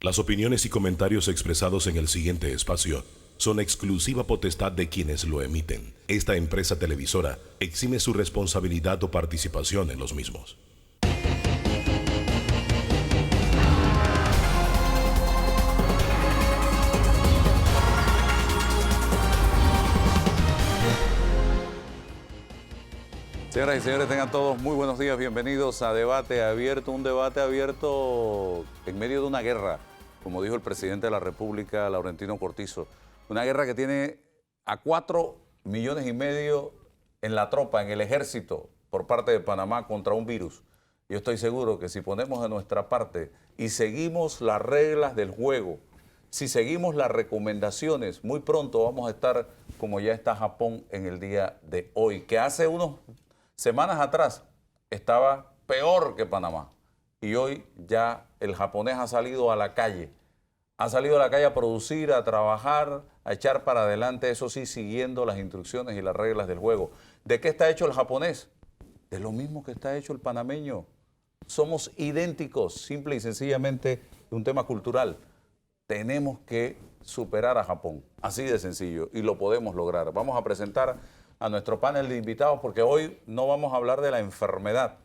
Las opiniones y comentarios expresados en el siguiente espacio son exclusiva potestad de quienes lo emiten. Esta empresa televisora exime su responsabilidad o participación en los mismos. Señoras y señores, tengan todos muy buenos días, bienvenidos a Debate Abierto, un debate abierto en medio de una guerra, como dijo el presidente de la República, Laurentino Cortizo, una guerra que tiene a 4,5 millones en la tropa, en el ejército, por parte de Panamá contra un virus. Yo estoy seguro que si ponemos de nuestra parte y seguimos las reglas del juego, si seguimos las recomendaciones, muy pronto vamos a estar como ya está Japón en el día de hoy, que hace unos semanas atrás estaba peor que Panamá y hoy ya el japonés ha salido a la calle. Ha salido a la calle a producir, a trabajar, a echar para adelante, eso sí, siguiendo las instrucciones y las reglas del juego. ¿De qué está hecho el japonés? De lo mismo que está hecho el panameño. Somos idénticos, simple y sencillamente un tema cultural. Tenemos que superar a Japón, así de sencillo, y lo podemos lograr. Vamos a presentar a nuestro panel de invitados porque hoy no vamos a hablar de la enfermedad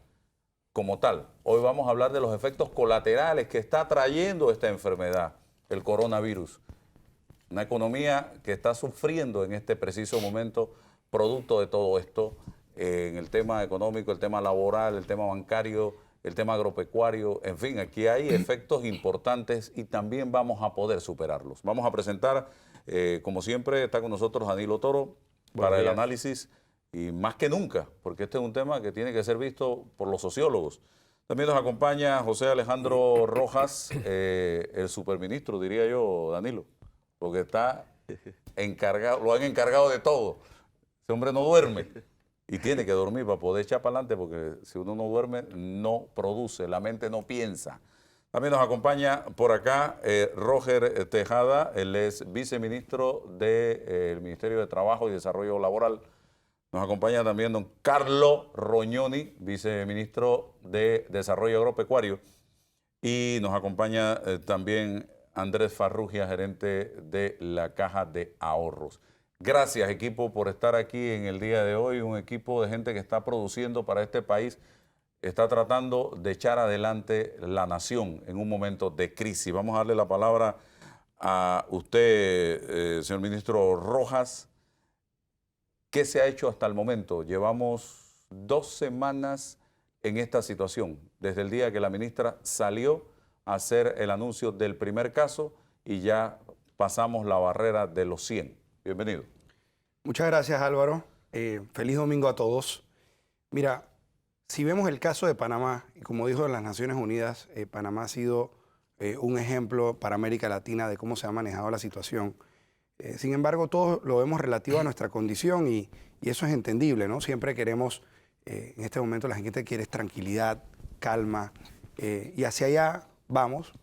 como tal. Hoy vamos a hablar de los efectos colaterales que está trayendo esta enfermedad, el coronavirus. Una economía que está sufriendo en este preciso momento producto de todo esto, en el tema económico, el tema laboral, el tema bancario, el tema agropecuario, en fin, aquí hay efectos importantes y también vamos a poder superarlos. Vamos a presentar, como siempre, está con nosotros Danilo Toro, para el análisis y más que nunca, porque este es un tema que tiene que ser visto por los sociólogos. También nos acompaña José Alejandro Rojas, el superministro, diría yo, Danilo, porque está encargado, lo han encargado de todo. Ese hombre no duerme y tiene que dormir para poder echar para adelante, porque si uno no duerme, no produce, la mente no piensa. También nos acompaña por acá Roger Tejada, él es viceministro del Ministerio de Trabajo y Desarrollo Laboral. Nos acompaña también don Carlos Roñoni, viceministro de Desarrollo Agropecuario. Y nos acompaña también Andrés Farrugia, gerente de la Caja de Ahorros. Gracias, equipo, por estar aquí en el día de hoy. Un equipo de gente que está produciendo para este país, está tratando de echar adelante la nación en un momento de crisis. Vamos a darle la palabra a usted, señor ministro Rojas. ¿Qué se ha hecho hasta el momento? Llevamos 2 semanas en esta situación, desde el día que la ministra salió a hacer el anuncio del primer caso y ya pasamos la barrera de los 100. Bienvenido. Muchas gracias, Álvaro. Feliz domingo a todos. Mira, si vemos el caso de Panamá, y como dijo las Naciones Unidas, Panamá ha sido un ejemplo para América Latina de cómo se ha manejado la situación. Sin embargo, todo lo vemos relativo a nuestra condición y eso es entendible, ¿no? Siempre queremos, en este momento la gente quiere tranquilidad, calma, y hacia allá vamos.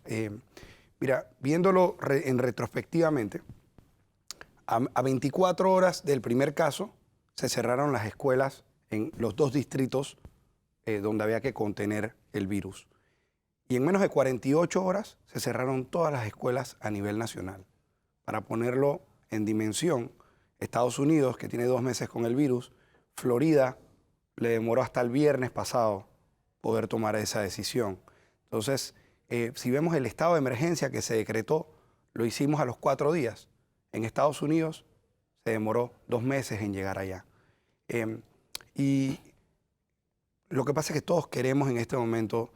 Mira, viéndolo retrospectivamente, a 24 horas del primer caso se cerraron las escuelas en los 2 distritos donde había que contener el virus. Y en menos de 48 horas se cerraron todas las escuelas a nivel nacional. Para ponerlo en dimensión, Estados Unidos, que tiene 2 meses con el virus, Florida le demoró hasta el viernes pasado poder tomar esa decisión. Entonces, si vemos el estado de emergencia que se decretó, lo hicimos a los 4 días. En Estados Unidos se demoró 2 meses en llegar allá. Y lo que pasa es que todos queremos en este momento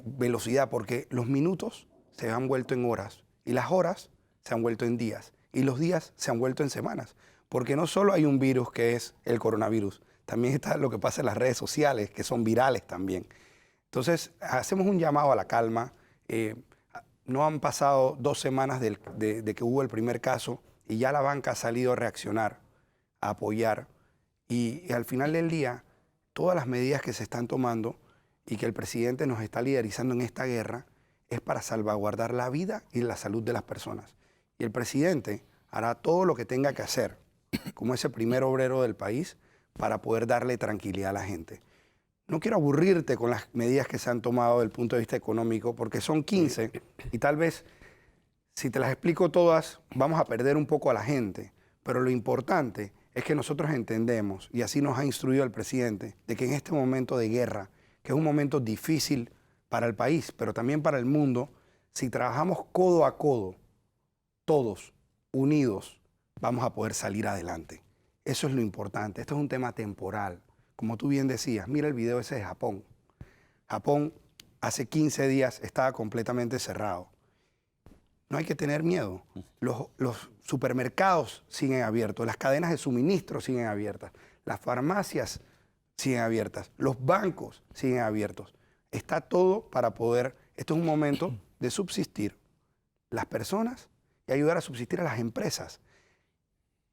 velocidad, porque los minutos se han vuelto en horas y las horas se han vuelto en días y los días se han vuelto en semanas, porque no solo hay un virus que es el coronavirus, también está lo que pasa en las redes sociales, que son virales también. Entonces, hacemos un llamado a la calma. No han pasado 2 semanas de que hubo el primer caso y ya la banca ha salido a reaccionar, a apoyar, y al final del día, todas las medidas que se están tomando y que el presidente nos está liderizando en esta guerra es para salvaguardar la vida y la salud de las personas. Y el presidente hará todo lo que tenga que hacer, como ese primer obrero del país, para poder darle tranquilidad a la gente. No quiero aburrirte con las medidas que se han tomado desde el punto de vista económico, porque son 15 y tal vez Si te las explico todas, vamos a perder un poco a la gente, pero lo importante es que nosotros entendemos, y así nos ha instruido el presidente, de que en este momento de guerra, que es un momento difícil para el país, pero también para el mundo, si trabajamos codo a codo, todos unidos, vamos a poder salir adelante. Eso es lo importante. Esto es un tema temporal. Como tú bien decías, mira el video ese de Japón. Japón hace 15 días estaba completamente cerrado. No hay que tener miedo. Los supermercados siguen abiertos, las cadenas de suministro siguen abiertas, las farmacias siguen abiertas, los bancos siguen abiertos. Está todo para poder, esto es un momento de subsistir las personas y ayudar a subsistir a las empresas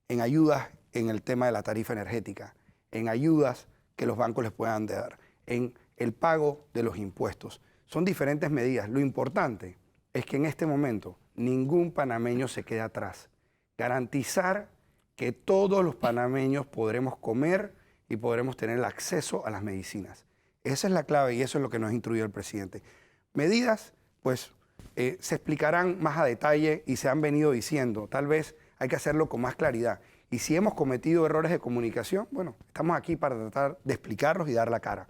en ayudas en el tema de la tarifa energética, en ayudas que los bancos les puedan dar, en el pago de los impuestos. Son diferentes medidas. Lo importante es que en este momento ningún panameño se quede atrás. Garantizar que todos los panameños podremos comer y podremos tener el acceso a las medicinas. Esa es la clave y eso es lo que nos instruyó el presidente. Medidas, pues, se explicarán más a detalle y se han venido diciendo. Tal vez hay que hacerlo con más claridad. Y si hemos cometido errores de comunicación, bueno, estamos aquí para tratar de explicarlos y dar la cara.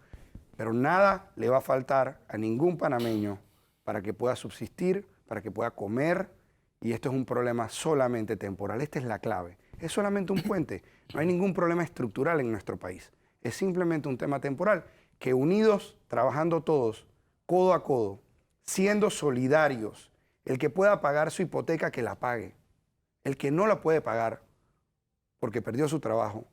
Pero nada le va a faltar a ningún panameño para que pueda subsistir, para que pueda comer, y esto es un problema solamente temporal. Esta es la clave. Es solamente un puente. No hay ningún problema estructural en nuestro país. Es simplemente un tema temporal que unidos, trabajando todos, codo a codo, siendo solidarios, el que pueda pagar su hipoteca, que la pague. El que no la puede pagar porque perdió su trabajo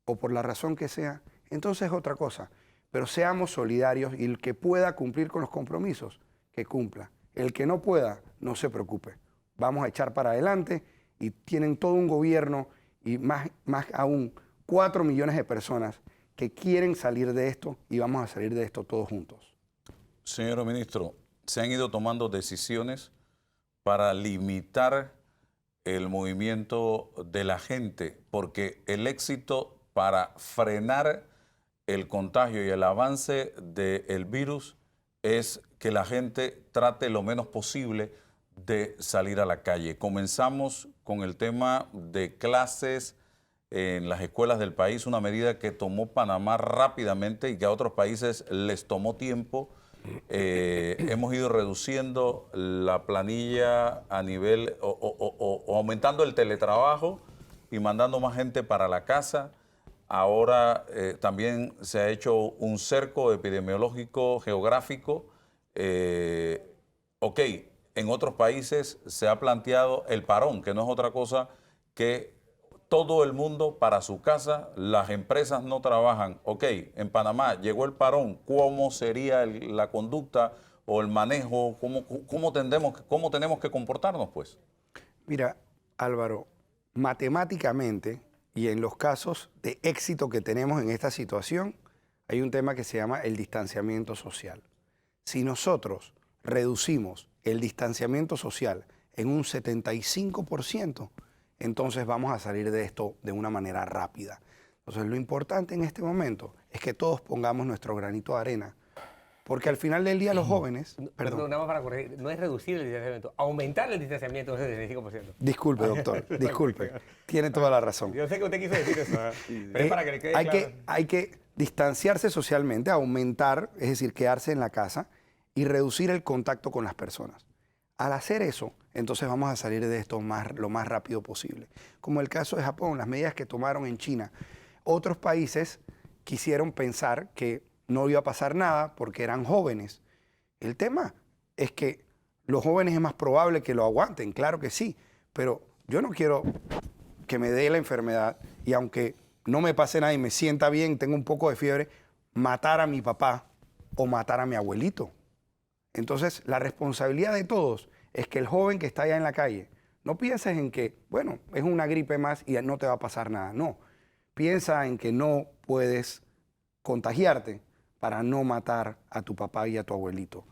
o por la razón que sea, entonces es otra cosa. Pero seamos solidarios y el que pueda cumplir con los compromisos, que cumpla. El que no pueda, no se preocupe. Vamos a echar para adelante y tienen todo un gobierno y más aún 4 millones de personas que quieren salir de esto y vamos a salir de esto todos juntos. Señor ministro, se han ido tomando decisiones para limitar el movimiento de la gente, porque el éxito para frenar el contagio y el avance del virus es que la gente trate lo menos posible de salir a la calle. Comenzamos con el tema de clases en las escuelas del país, una medida que tomó Panamá rápidamente y que a otros países les tomó tiempo. Hemos ido reduciendo la planilla a nivel o aumentando el teletrabajo y mandando más gente para la casa. Ahora también se ha hecho un cerco epidemiológico geográfico. Ok, en otros países se ha planteado el parón, que no es otra cosa que todo el mundo para su casa, las empresas no trabajan. Ok, en Panamá llegó el parón, ¿cómo sería la conducta o el manejo? ¿Cómo tenemos que comportarnos, pues? Mira, Álvaro, matemáticamente y en los casos de éxito que tenemos en esta situación, hay un tema que se llama el distanciamiento social. Si nosotros reducimos el distanciamiento social en un 75%, entonces vamos a salir de esto de una manera rápida. Entonces lo importante en este momento es que todos pongamos nuestro granito de arena, porque al final del día los jóvenes... Perdón, nada más para corregir, no es reducir el distanciamiento, aumentar el distanciamiento es el 75%. Disculpe, doctor, disculpe, tiene toda la razón. Yo sé que usted quiso decir eso, pero es para que le quede claro. Hay que distanciarse socialmente, aumentar, es decir, quedarse en la casa y reducir el contacto con las personas. Al hacer eso, entonces vamos a salir de esto lo más rápido posible. Como el caso de Japón, las medidas que tomaron en China. Otros países quisieron pensar que no iba a pasar nada porque eran jóvenes. El tema es que los jóvenes es más probable que lo aguanten, claro que sí, pero yo no quiero que me dé la enfermedad y aunque no me pase nada y me sienta bien, tengo un poco de fiebre, matar a mi papá o matar a mi abuelito. Entonces, la responsabilidad de todos es que el joven que está allá en la calle, no pienses en que, bueno, es una gripe más y no te va a pasar nada. No, piensa en que no puedes contagiarte para no matar a tu papá y a tu abuelito.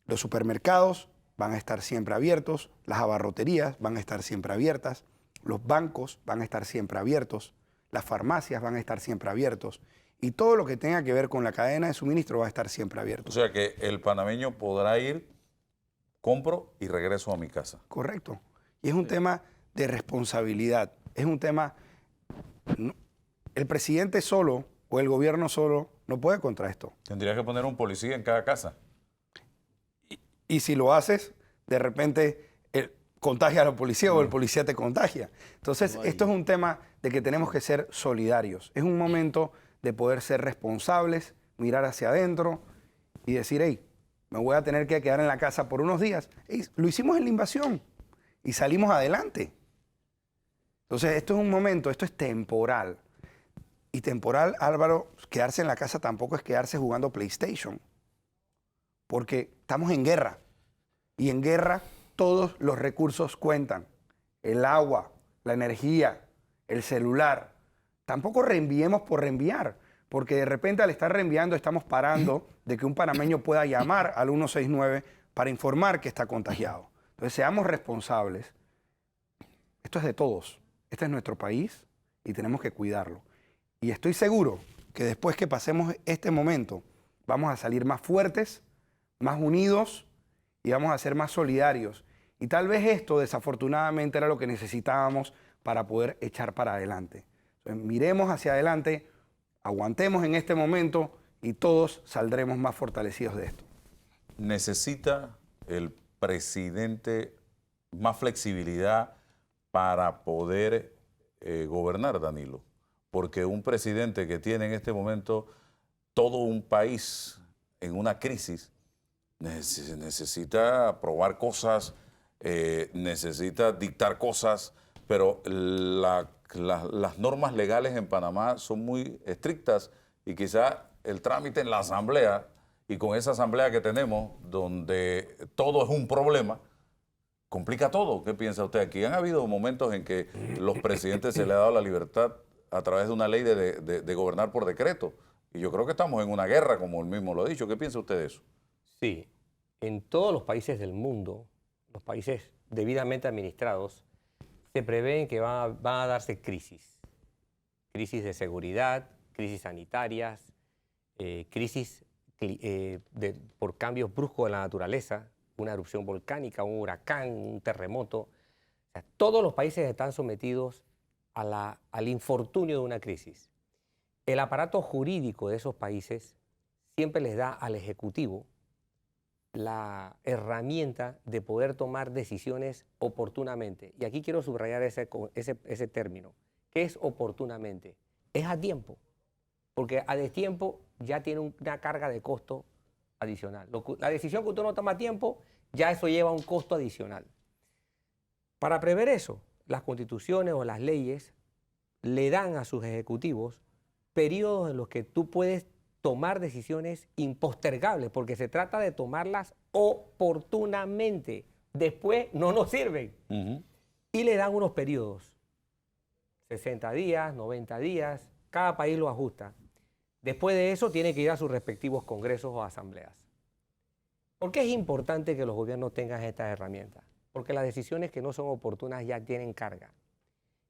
Los supermercados van a estar siempre abiertos, las abarroterías van a estar siempre abiertas, los bancos van a estar siempre abiertos, las farmacias van a estar siempre abiertos. Y todo lo que tenga que ver con la cadena de suministro va a estar siempre abierto. O sea que el panameño podrá ir compro y regreso a mi casa. Correcto. Y es un tema de responsabilidad. Es un tema... el presidente solo o el gobierno solo no puede contra esto. Tendría que poner un policía en cada casa. Y si lo haces, de repente contagia a la policía o el policía te contagia. Entonces, esto es un tema de que tenemos que ser solidarios. Es un momento de poder ser responsables, mirar hacia adentro y decir, hey, me voy a tener que quedar en la casa por unos días. Hey, lo hicimos en la invasión y salimos adelante. Entonces, esto es un momento, esto es temporal. Y temporal, Álvaro, quedarse en la casa tampoco es quedarse jugando PlayStation. Porque estamos en guerra. Y en guerra todos los recursos cuentan. El agua, la energía, el celular. Tampoco reenviemos por reenviar. Porque de repente al estar reenviando estamos parando de que un panameño pueda llamar al 169 para informar que está contagiado. Entonces seamos responsables. Esto es de todos. Este es nuestro país y tenemos que cuidarlo. Y estoy seguro que después que pasemos este momento vamos a salir más fuertes, más unidos y vamos a ser más solidarios. Y tal vez esto desafortunadamente era lo que necesitábamos para poder echar para adelante. Entonces, miremos hacia adelante, aguantemos en este momento y todos saldremos más fortalecidos de esto. ¿Necesita el presidente más flexibilidad para poder gobernar, Danilo? Porque un presidente que tiene en este momento todo un país en una crisis necesita aprobar cosas, necesita dictar cosas, pero las normas legales en Panamá son muy estrictas y quizá el trámite en la asamblea, y con esa asamblea que tenemos, donde todo es un problema, complica todo. ¿Qué piensa usted? Aquí han habido momentos en que los presidentes se les ha dado la libertad a través de una ley de gobernar por decreto. Y yo creo que estamos en una guerra, como él mismo lo ha dicho. ¿Qué piensa usted de eso? Sí, en todos los países del mundo, los países debidamente administrados, se prevén que van a darse crisis. Crisis de seguridad, crisis sanitarias, crisis por cambios bruscos de la naturaleza, una erupción volcánica, un huracán, un terremoto. O sea, todos los países están sometidos al infortunio de una crisis. El aparato jurídico de esos países siempre les da al Ejecutivo la herramienta de poder tomar decisiones oportunamente. Y aquí quiero subrayar ese término. ¿Qué es oportunamente? Es a tiempo, porque a destiempo ya tiene una carga de costo adicional. La decisión que usted no toma a tiempo, ya eso lleva un costo adicional. Para prever eso, las constituciones o las leyes le dan a sus ejecutivos periodos en los que tú puedes tomar decisiones impostergables, porque se trata de tomarlas oportunamente. Después no nos sirven. Y le dan unos periodos, 60 días, 90 días, cada país lo ajusta. Después de eso tiene que ir a sus respectivos congresos o asambleas. ¿Por qué es importante que los gobiernos tengan estas herramientas? Porque las decisiones que no son oportunas ya tienen carga.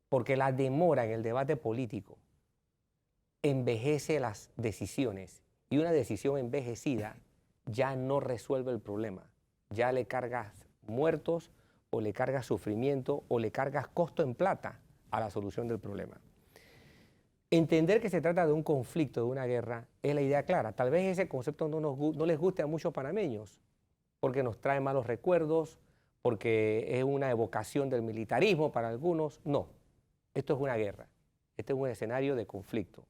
Porque la demora en el debate político envejece las decisiones, y una decisión envejecida ya no resuelve el problema. Ya le cargas muertos, o le cargas sufrimiento, o le cargas costo en plata a la solución del problema. Entender que se trata de un conflicto, de una guerra, es la idea clara. Tal vez ese concepto no les guste a muchos panameños, porque nos trae malos recuerdos, porque es una evocación del militarismo para algunos. No, esto es una guerra. Este es un escenario de conflicto.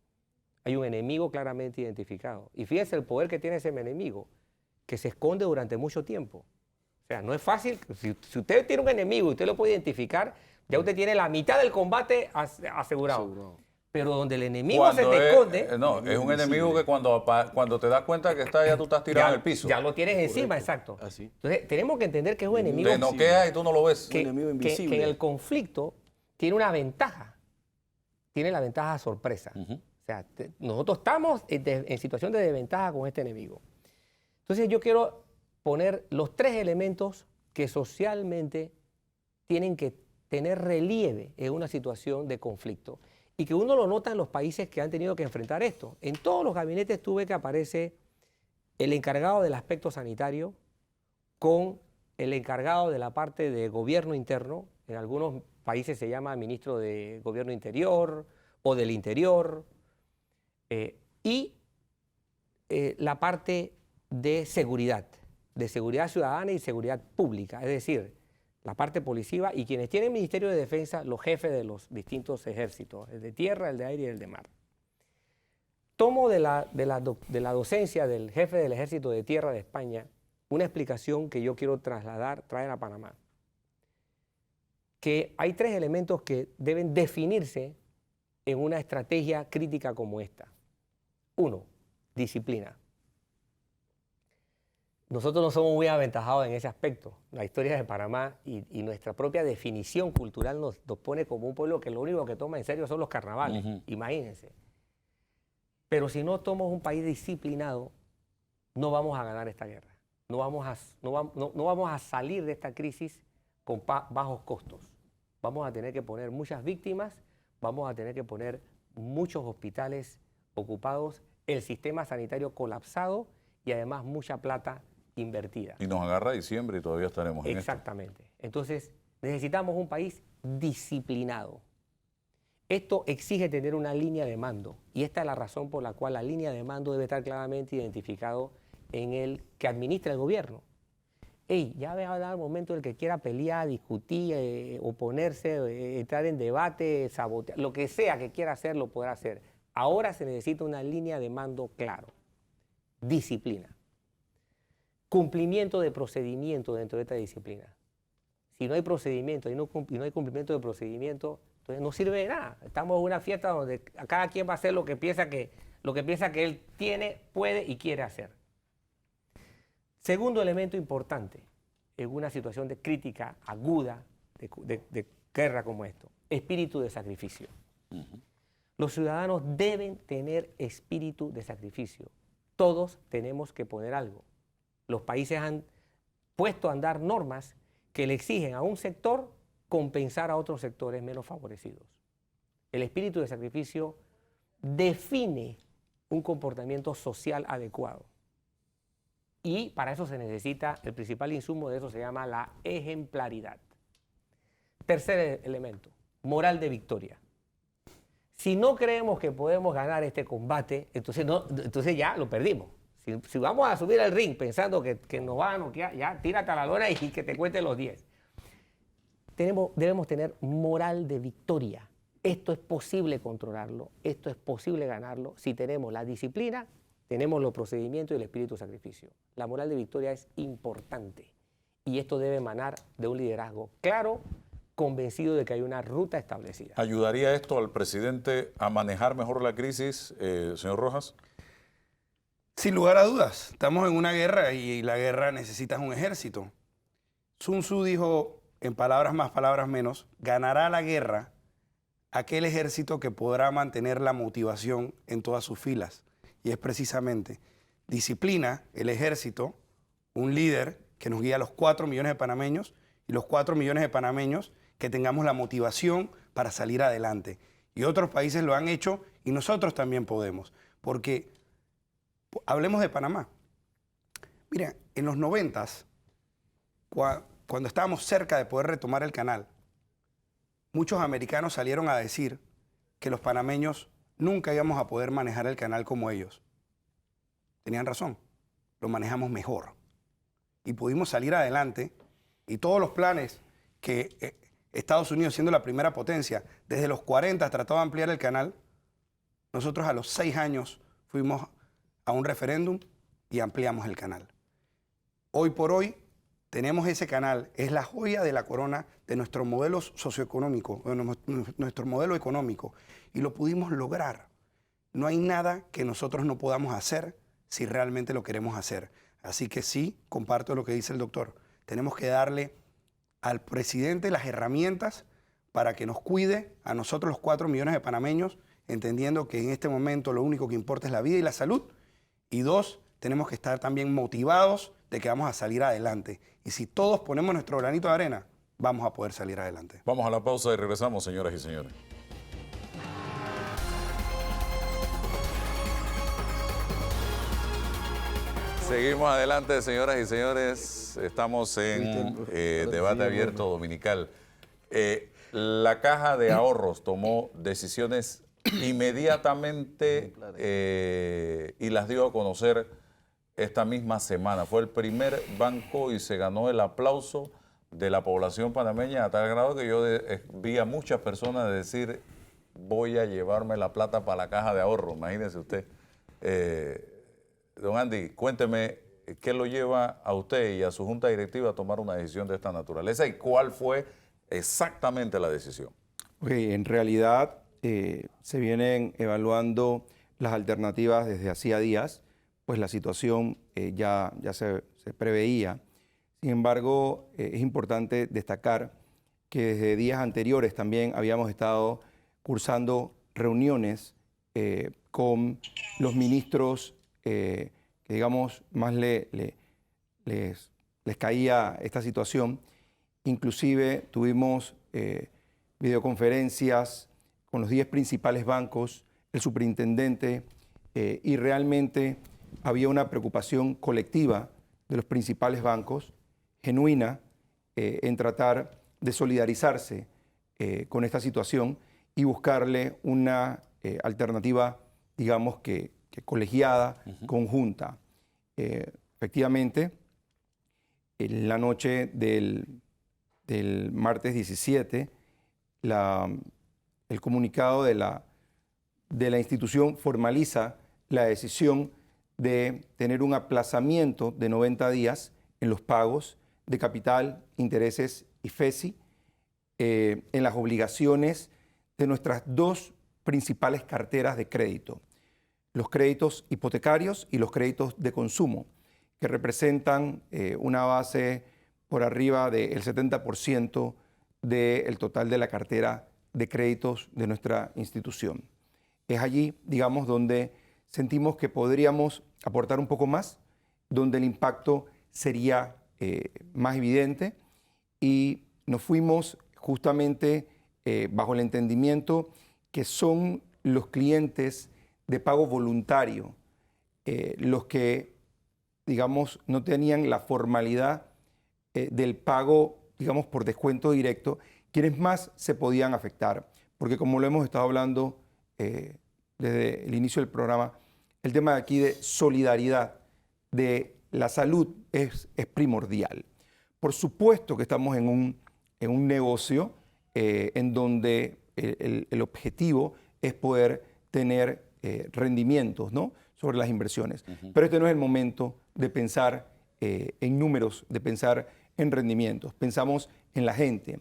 Hay un enemigo claramente identificado. Y fíjense el poder que tiene ese enemigo, que se esconde durante mucho tiempo. O sea, no es fácil. Si usted tiene un enemigo y usted lo puede identificar, ya usted tiene la mitad del combate asegurado. Pero donde el enemigo se te esconde... No, es un enemigo que cuando te das cuenta que está, ya tú estás tirado en el piso. Ya lo tienes encima, exacto. Así. Entonces, tenemos que entender que es un enemigo... Te noquea y tú no lo ves. Que, Un enemigo invisible. que en el conflicto tiene una ventaja. Tiene la ventaja sorpresa. O sea, nosotros estamos en situación de desventaja con este enemigo. Entonces yo quiero poner los tres elementos que socialmente tienen que tener relieve en una situación de conflicto y que uno lo nota en los países que han tenido que enfrentar esto. En todos los gabinetes tú ves que aparece el encargado del aspecto sanitario con el encargado de la parte de gobierno interno, en algunos países se llama ministro de Gobierno Interior o del Interior, y la parte de seguridad ciudadana y seguridad pública, es decir, la parte policiva y quienes tienen Ministerio de Defensa, los jefes de los distintos ejércitos, el de tierra, el de aire y el de mar. Tomo de la docencia del jefe del Ejército de Tierra de España una explicación que yo quiero traer a Panamá. Que hay 3 elementos que deben definirse en una estrategia crítica como esta. 1, disciplina. Nosotros no somos muy aventajados en ese aspecto. La historia de Panamá y nuestra propia definición cultural nos pone como un pueblo que lo único que toma en serio son los carnavales, imagínense. Pero si no somos un país disciplinado, no vamos a ganar esta guerra. No vamos a salir de esta crisis con bajos costos. Vamos a tener que poner muchas víctimas, vamos a tener que poner muchos hospitales ocupados, el sistema sanitario colapsado y además mucha plata invertida. Y nos agarra diciembre y todavía estaremos en esto. Exactamente. Entonces, necesitamos un país disciplinado. Esto exige tener una línea de mando y esta es la razón por la cual la línea de mando debe estar claramente identificado en el que administra el gobierno. Ya va a dar el momento del que quiera pelear, discutir, oponerse, entrar en debate, sabotear, lo que sea que quiera hacer, lo podrá hacer. Ahora se necesita una línea de mando claro. Disciplina. Cumplimiento de procedimiento dentro de esta disciplina. Si no hay procedimiento y no hay cumplimiento de procedimiento, entonces no sirve de nada. Estamos en una fiesta donde cada quien va a hacer lo que piensa que él tiene, puede y quiere hacer. Segundo elemento importante en una situación de crítica aguda de guerra como esto, espíritu de sacrificio. Los ciudadanos deben tener espíritu de sacrificio. Todos tenemos que poner algo. Los países han puesto a andar normas que le exigen a un sector compensar a otros sectores menos favorecidos. El espíritu de sacrificio define un comportamiento social adecuado. Y para eso se necesita, el principal insumo de eso se llama la ejemplaridad. Tercer elemento, moral de victoria. Si no creemos que podemos ganar este combate, entonces ya lo perdimos. Si vamos a subir al ring pensando que nos van a noquear, ya tírate a la lona y que te cuente los 10. Debemos tener moral de victoria. Esto es posible controlarlo, esto es posible ganarlo si tenemos la disciplina, tenemos los procedimientos y el espíritu de sacrificio. La moral de victoria es importante y esto debe emanar de un liderazgo claro, convencido de que hay una ruta establecida. ¿Ayudaría esto al presidente a manejar mejor la crisis, señor Rojas? Sin lugar a dudas, estamos en una guerra y la guerra necesita un ejército. Sun Tzu dijo, en palabras más, palabras menos, ganará la guerra aquel ejército que podrá mantener la motivación en todas sus filas. Y es precisamente disciplina, el ejército, un líder que nos guía a los 4 millones de panameños y los 4 millones de panameños que tengamos la motivación para salir adelante. Y otros países lo han hecho y nosotros también podemos. Porque, hablemos de Panamá. Mira, en los 90s, cuando estábamos cerca de poder retomar el canal, muchos americanos salieron a decir que los panameños nunca íbamos a poder manejar el canal como ellos. Tenían razón, lo manejamos mejor. Y pudimos salir adelante y todos los planes que Estados Unidos, siendo la primera potencia, desde los 40 trataba de ampliar el canal, nosotros a los 6 años fuimos a un referéndum y ampliamos el canal. Hoy por hoy tenemos ese canal, es la joya de la corona de nuestro modelo socioeconómico, de nuestro modelo económico, y lo pudimos lograr. No hay nada que nosotros no podamos hacer si realmente lo queremos hacer. Así que sí, comparto lo que dice el doctor. Tenemos que darle al presidente las herramientas para que nos cuide a nosotros los 4 millones de panameños, entendiendo que en este momento lo único que importa es la vida y la salud. Y 2, tenemos que estar también motivados de que vamos a salir adelante. Y si todos ponemos nuestro granito de arena, vamos a poder salir adelante. Vamos a la pausa y regresamos, señoras y señores. Seguimos adelante, señoras y señores. Estamos en debate abierto dominical. La Caja de Ahorros tomó decisiones inmediatamente y las dio a conocer esta misma semana. Fue el primer banco y se ganó el aplauso de la población panameña a tal grado que yo vi a muchas personas decir: voy a llevarme la plata para la Caja de Ahorros. Imagínese usted. Don Andy, cuénteme, ¿qué lo lleva a usted y a su junta directiva a tomar una decisión de esta naturaleza y cuál fue exactamente la decisión? En realidad se vienen evaluando las alternativas desde hacía días, pues la situación ya se preveía. Sin embargo, es importante destacar que desde días anteriores también habíamos estado cursando reuniones con los ministros que, digamos, más les caía esta situación. Inclusive tuvimos videoconferencias con los 10 principales bancos, el superintendente, y realmente había una preocupación colectiva de los principales bancos, genuina, en tratar de solidarizarse con esta situación y buscarle una alternativa, digamos que colegiada, conjunta. Efectivamente, en la noche del martes 17, el comunicado de la institución formaliza la decisión de tener un aplazamiento de 90 días en los pagos de capital, intereses y FESI en las obligaciones de nuestras dos principales carteras de crédito, los créditos hipotecarios y los créditos de consumo, que representan una base por arriba del 70% del total de la cartera de créditos de nuestra institución. Es allí, digamos, donde sentimos que podríamos aportar un poco más, donde el impacto sería más evidente, y nos fuimos justamente bajo el entendimiento que son los clientes de pago voluntario los que, digamos, no tenían la formalidad del pago, digamos, por descuento directo, quienes más se podían afectar. Porque como lo hemos estado hablando desde el inicio del programa, el tema de aquí de solidaridad, de la salud es primordial. Por supuesto que estamos en un negocio en donde el objetivo es poder tener rendimientos, ¿no?, sobre las inversiones. Pero este no es el momento de pensar en números, de pensar en rendimientos. Pensamos en la gente.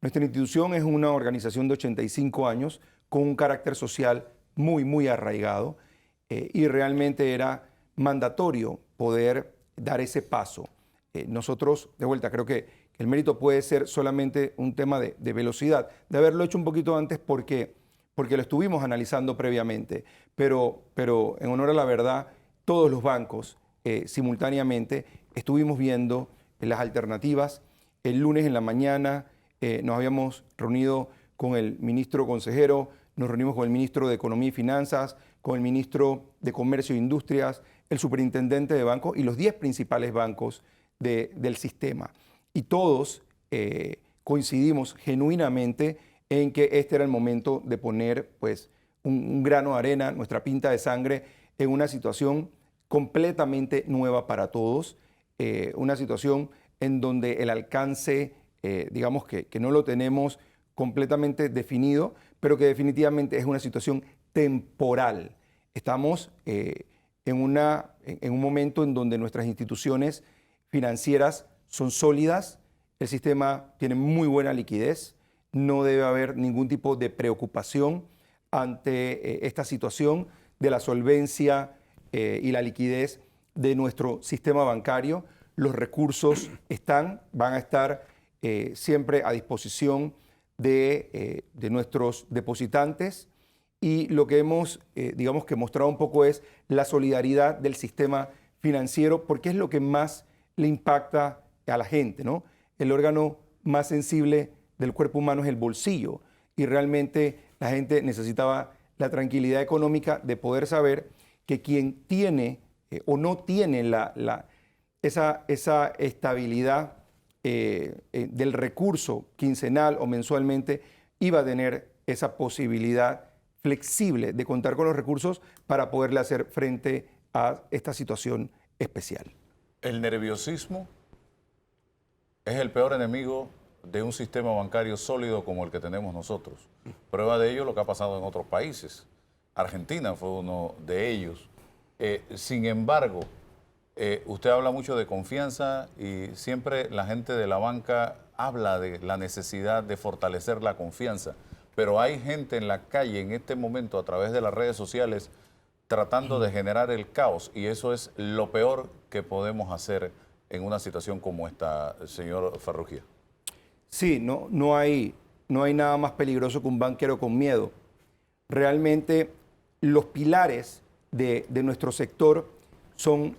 Nuestra institución es una organización de 85 años con un carácter social muy, muy arraigado y realmente era mandatorio poder dar ese paso. Nosotros, de vuelta, creo que el mérito puede ser solamente un tema de velocidad, de haberlo hecho un poquito antes porque lo estuvimos analizando previamente, pero en honor a la verdad, todos los bancos simultáneamente estuvimos viendo las alternativas. El lunes en la mañana nos habíamos reunido con el ministro consejero, nos reunimos con el ministro de Economía y Finanzas, con el ministro de Comercio e Industrias, el superintendente de bancos y los 10 principales bancos del sistema. Y todos coincidimos genuinamente en que este era el momento de poner, pues, un grano de arena, nuestra pinta de sangre, en una situación completamente nueva para todos, una situación en donde el alcance, digamos que no lo tenemos completamente definido, pero que definitivamente es una situación temporal. Estamos en un momento en donde nuestras instituciones financieras son sólidas, el sistema tiene muy buena liquidez, no debe haber ningún tipo de preocupación ante esta situación de la solvencia y la liquidez de nuestro sistema bancario. Los recursos van a estar siempre a disposición de nuestros depositantes, y lo que hemos, digamos que mostrado un poco es la solidaridad del sistema financiero, porque es lo que más le impacta a la gente, ¿no? El órgano más sensible del cuerpo humano es el bolsillo, y realmente la gente necesitaba la tranquilidad económica de poder saber que quien tiene o no tiene esa estabilidad del recurso quincenal o mensualmente iba a tener esa posibilidad flexible de contar con los recursos para poderle hacer frente a esta situación especial. El nerviosismo es el peor enemigo de un sistema bancario sólido como el que tenemos nosotros. Prueba de ello lo que ha pasado en otros países. Argentina fue uno de ellos. Sin embargo, usted habla mucho de confianza y siempre la gente de la banca habla de la necesidad de fortalecer la confianza. Pero hay gente en la calle en este momento a través de las redes sociales tratando de generar el caos y eso es lo peor que podemos hacer en una situación como esta, señor Farrugia. Sí, no hay nada más peligroso que un banquero con miedo. Realmente los pilares de nuestro sector son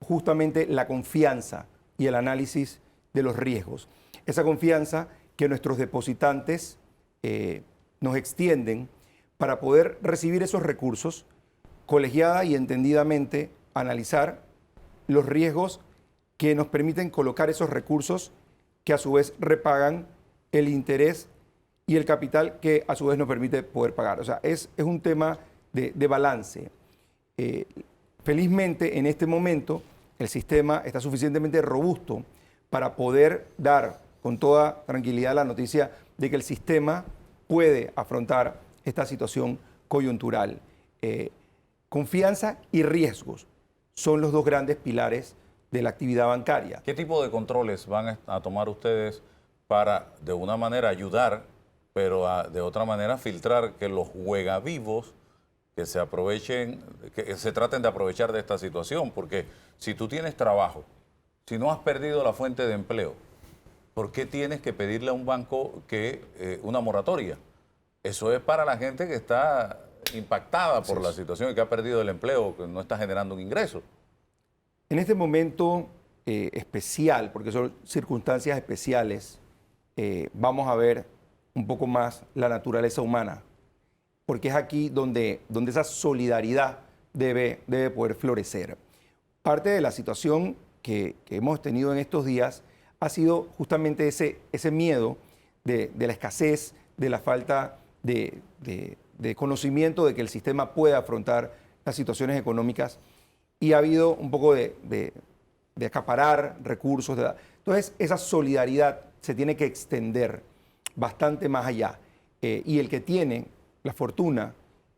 justamente la confianza y el análisis de los riesgos. Esa confianza que nuestros depositantes nos extienden para poder recibir esos recursos, colegiada y entendidamente analizar los riesgos que nos permiten colocar esos recursos que a su vez repagan el interés y el capital que a su vez nos permite poder pagar. O sea, es un tema de balance. Felizmente, en este momento, el sistema está suficientemente robusto para poder dar con toda tranquilidad la noticia de que el sistema puede afrontar esta situación coyuntural. Confianza y riesgos son los dos grandes pilares de la actividad bancaria. ¿Qué tipo de controles van a tomar ustedes para, de una manera, ayudar, pero de otra manera, filtrar que los juegavivos que se aprovechen, que se traten de aprovechar de esta situación? Porque si tú tienes trabajo, si no has perdido la fuente de empleo, ¿por qué tienes que pedirle a un banco una moratoria? Eso es para la gente que está impactada por la situación y que ha perdido el empleo, que no está generando un ingreso. En este momento especial, porque son circunstancias especiales, vamos a ver un poco más la naturaleza humana, porque es aquí donde esa solidaridad debe poder florecer. Parte de la situación que hemos tenido en estos días ha sido justamente ese miedo de la escasez, de la falta de conocimiento de que el sistema puede afrontar las situaciones económicas y ha habido un poco de acaparar recursos. Entonces, esa solidaridad se tiene que extender bastante más allá. Y el que tiene la fortuna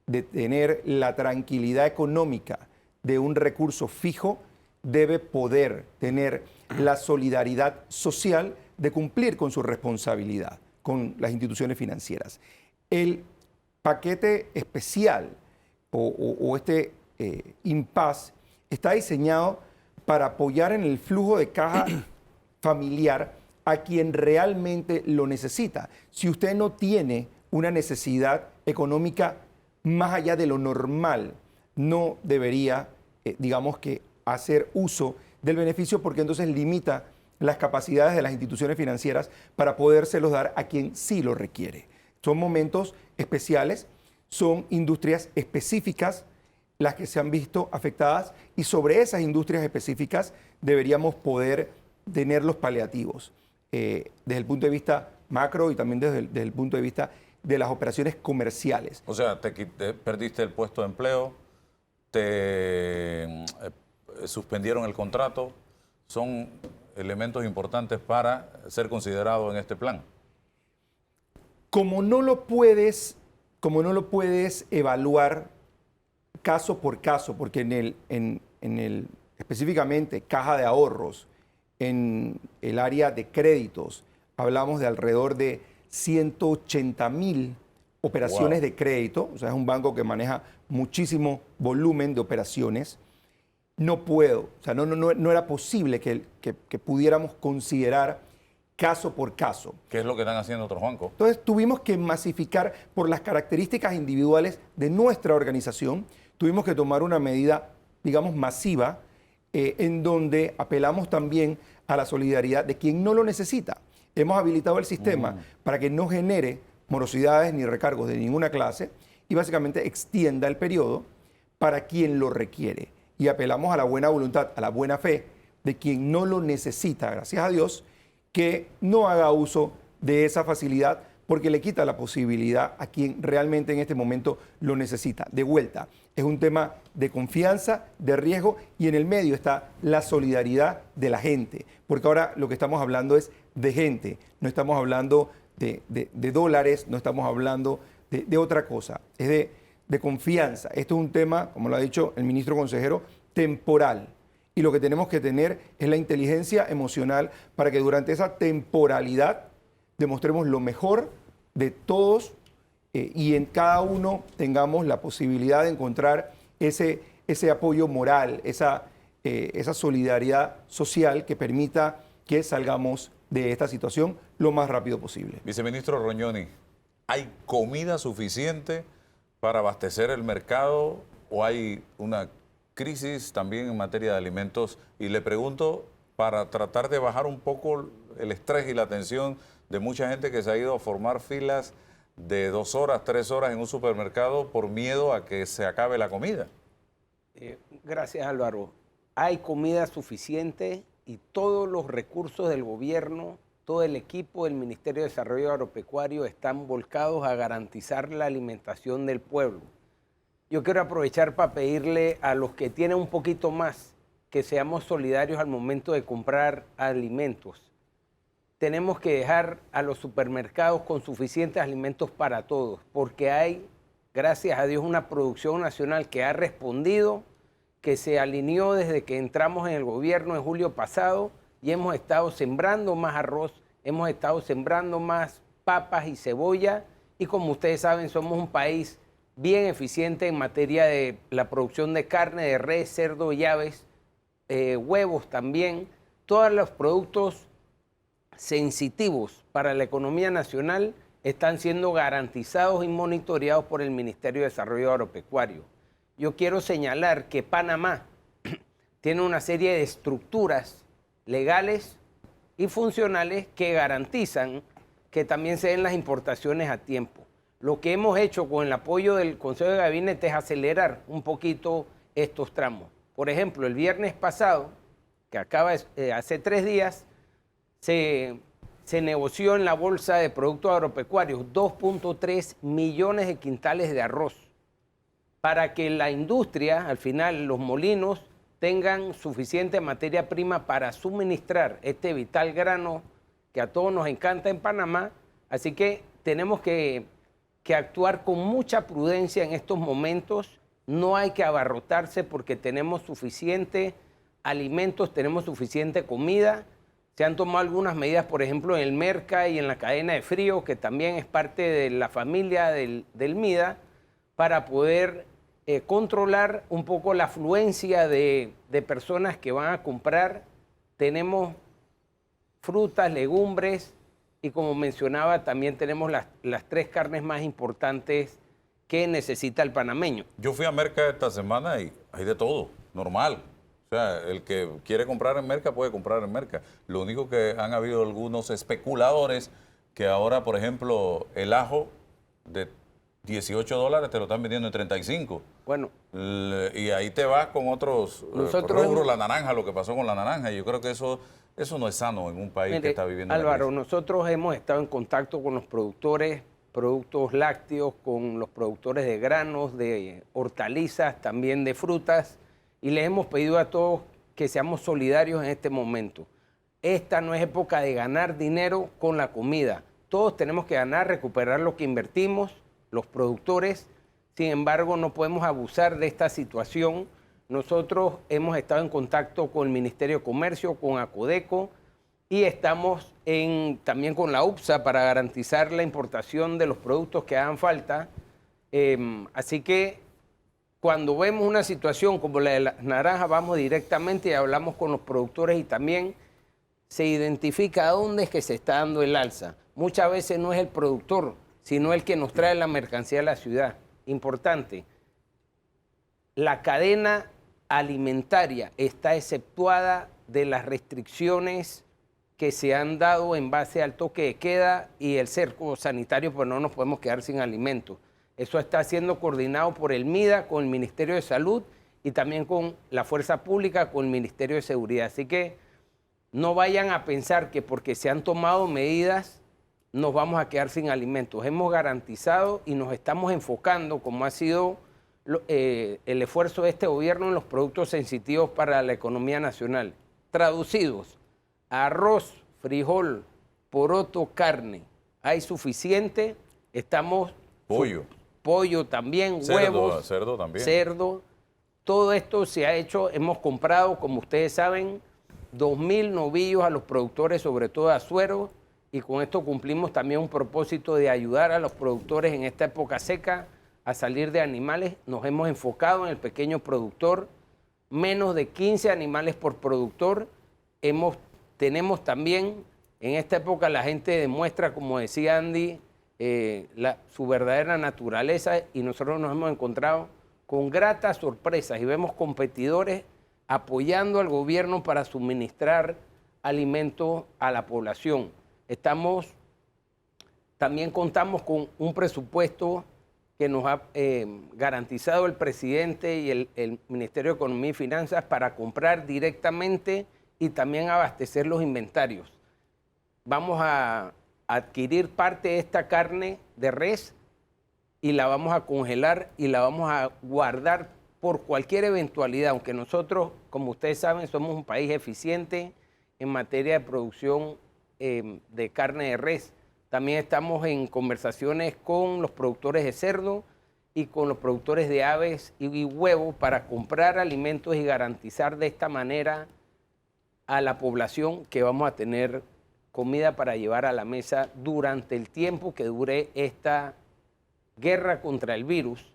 de tener la tranquilidad económica de un recurso fijo debe poder tener la solidaridad social de cumplir con su responsabilidad con las instituciones financieras. El paquete especial o este impasse está diseñado para apoyar en el flujo de caja familiar a quien realmente lo necesita. Si usted no tiene una necesidad económica más allá de lo normal, no debería, digamos que, hacer uso del beneficio porque entonces limita las capacidades de las instituciones financieras para podérselos dar a quien sí lo requiere. Son momentos especiales, son industrias específicas las que se han visto afectadas y sobre esas industrias específicas deberíamos poder tener los paliativos desde el punto de vista macro y también desde el punto de vista de las operaciones comerciales. O sea, perdiste el puesto de empleo, te suspendieron el contrato, son elementos importantes para ser considerados en este plan. Como no lo puedes evaluar caso por caso, porque en el específicamente caja de ahorros, en el área de créditos, hablamos de alrededor de 180,000 operaciones de crédito, o sea, es un banco que maneja muchísimo volumen de operaciones. No puedo, o sea, no era posible que pudiéramos considerar caso por caso. ¿Qué es lo que están haciendo otros bancos? Entonces tuvimos que masificar por las características individuales de nuestra organización, tuvimos que tomar una medida, digamos, masiva, en donde apelamos también a la solidaridad de quien no lo necesita. Hemos habilitado el sistema para que no genere morosidades ni recargos de ninguna clase y básicamente extienda el periodo para quien lo requiere. y apelamos a la buena voluntad, a la buena fe de quien no lo necesita, gracias a Dios, que no haga uso de esa facilidad porque le quita la posibilidad a quien realmente en este momento lo necesita. De vuelta, es un tema de confianza, de riesgo, y en el medio está la solidaridad de la gente, porque ahora lo que estamos hablando es de gente, no estamos hablando de dólares, no estamos hablando de otra cosa, es de confianza. Esto es un tema, como lo ha dicho el ministro consejero, temporal. Y lo que tenemos que tener es la inteligencia emocional para que durante esa temporalidad demostremos lo mejor de todos y en cada uno tengamos la posibilidad de encontrar ese apoyo moral, esa solidaridad social que permita que salgamos de esta situación lo más rápido posible. Viceministro Rognoni, ¿hay comida suficiente para abastecer el mercado o hay una crisis también en materia de alimentos? Y le pregunto para tratar de bajar un poco el estrés y la tensión de mucha gente que se ha ido a formar filas de 2 horas, 3 horas en un supermercado por miedo a que se acabe la comida. Gracias, Álvaro. Hay comida suficiente y todos los recursos del gobierno, todo el equipo del Ministerio de Desarrollo Agropecuario están volcados a garantizar la alimentación del pueblo. Yo quiero aprovechar para pedirle a los que tienen un poquito más que seamos solidarios al momento de comprar alimentos. Tenemos que dejar a los supermercados con suficientes alimentos para todos, porque hay, gracias a Dios, una producción nacional que ha respondido, que se alineó desde que entramos en el gobierno en julio pasado y hemos estado sembrando más arroz, hemos estado sembrando más papas y cebolla y como ustedes saben somos un país bien eficiente en materia de la producción de carne, de res, cerdo y aves, huevos también, todos los productos sensitivos para la economía nacional están siendo garantizados y monitoreados por el Ministerio de Desarrollo Agropecuario. Yo quiero señalar que Panamá tiene una serie de estructuras legales y funcionales que garantizan que también se den las importaciones a tiempo. Lo que hemos hecho con el apoyo del Consejo de Gabinete es acelerar un poquito estos tramos. Por ejemplo, el viernes pasado, que acaba hace 3 días, se negoció en la Bolsa de Productos Agropecuarios 2.3 millones de quintales de arroz para que la industria, al final los molinos, tengan suficiente materia prima para suministrar este vital grano que a todos nos encanta en Panamá. Así que tenemos que actuar con mucha prudencia en estos momentos. No hay que abarrotarse porque tenemos suficiente alimentos, tenemos suficiente comida. Se han tomado algunas medidas, por ejemplo, en el Merca y en la cadena de frío, que también es parte de la familia del MIDA, para poder controlar un poco la afluencia de personas que van a comprar. Tenemos frutas, legumbres y, como mencionaba, también tenemos las 3 carnes más importantes que necesita el panameño. Yo fui a Merca esta semana y hay de todo, normal. O sea, el que quiere comprar en Merca puede comprar en Merca. Lo único que han habido algunos especuladores que ahora, por ejemplo, el ajo de $18 te lo están vendiendo en 35. Bueno. Y ahí te vas con otros rubros, la naranja, lo que pasó con la naranja. Y yo creo que eso no es sano en un país que está viviendo. Álvaro, nosotros hemos estado en contacto con los productores, productos lácteos, con los productores de granos, de hortalizas, también de frutas. Y les hemos pedido a todos que seamos solidarios en este momento. Esta no es época de ganar dinero con la comida. Todos tenemos que ganar, recuperar lo que invertimos, los productores. Sin embargo, no podemos abusar de esta situación. Nosotros hemos estado en contacto con el Ministerio de Comercio, con Acodeco y estamos también con la UPSA para garantizar la importación de los productos que hagan falta. Así que cuando vemos una situación como la de las naranjas, vamos directamente y hablamos con los productores y también se identifica dónde es que se está dando el alza. Muchas veces no es el productor, sino el que nos trae la mercancía a la ciudad. Importante, la cadena alimentaria está exceptuada de las restricciones que se han dado en base al toque de queda y el cerco sanitario, pues no nos podemos quedar sin alimentos. Eso está siendo coordinado por el MIDA con el Ministerio de Salud y también con la fuerza pública, con el Ministerio de Seguridad. Así que no vayan a pensar que porque se han tomado medidas nos vamos a quedar sin alimentos. Hemos garantizado y nos estamos enfocando, como ha sido el esfuerzo de este gobierno, en los productos sensitivos para la economía nacional. Traducidos, arroz, frijol, poroto, carne. Hay suficiente, estamos... Pollo. Pollo también, Cerdo, huevos. cerdo también. Cerdo. Todo esto se ha hecho, hemos comprado, como ustedes saben, 2.000 novillos a los productores, sobre todo de Azuero, y con esto cumplimos también un propósito de ayudar a los productores en esta época seca a salir de animales. Nos hemos enfocado en el pequeño productor, menos de 15 animales por productor. Tenemos también, en esta época la gente demuestra, como decía Andy, su verdadera naturaleza, y nosotros nos hemos encontrado con gratas sorpresas y vemos competidores apoyando al gobierno para suministrar alimentos a la población. También contamos con un presupuesto que nos ha garantizado el presidente y el Ministerio de Economía y Finanzas para comprar directamente y también abastecer los inventarios. Vamos a adquirir parte de esta carne de res y la vamos a congelar y la vamos a guardar por cualquier eventualidad, aunque nosotros, como ustedes saben, somos un país eficiente en materia de producción de carne de res. También estamos en conversaciones con los productores de cerdo y con los productores de aves y huevos para comprar alimentos y garantizar de esta manera a la población que vamos a tener comida para llevar a la mesa durante el tiempo que dure esta guerra contra el virus.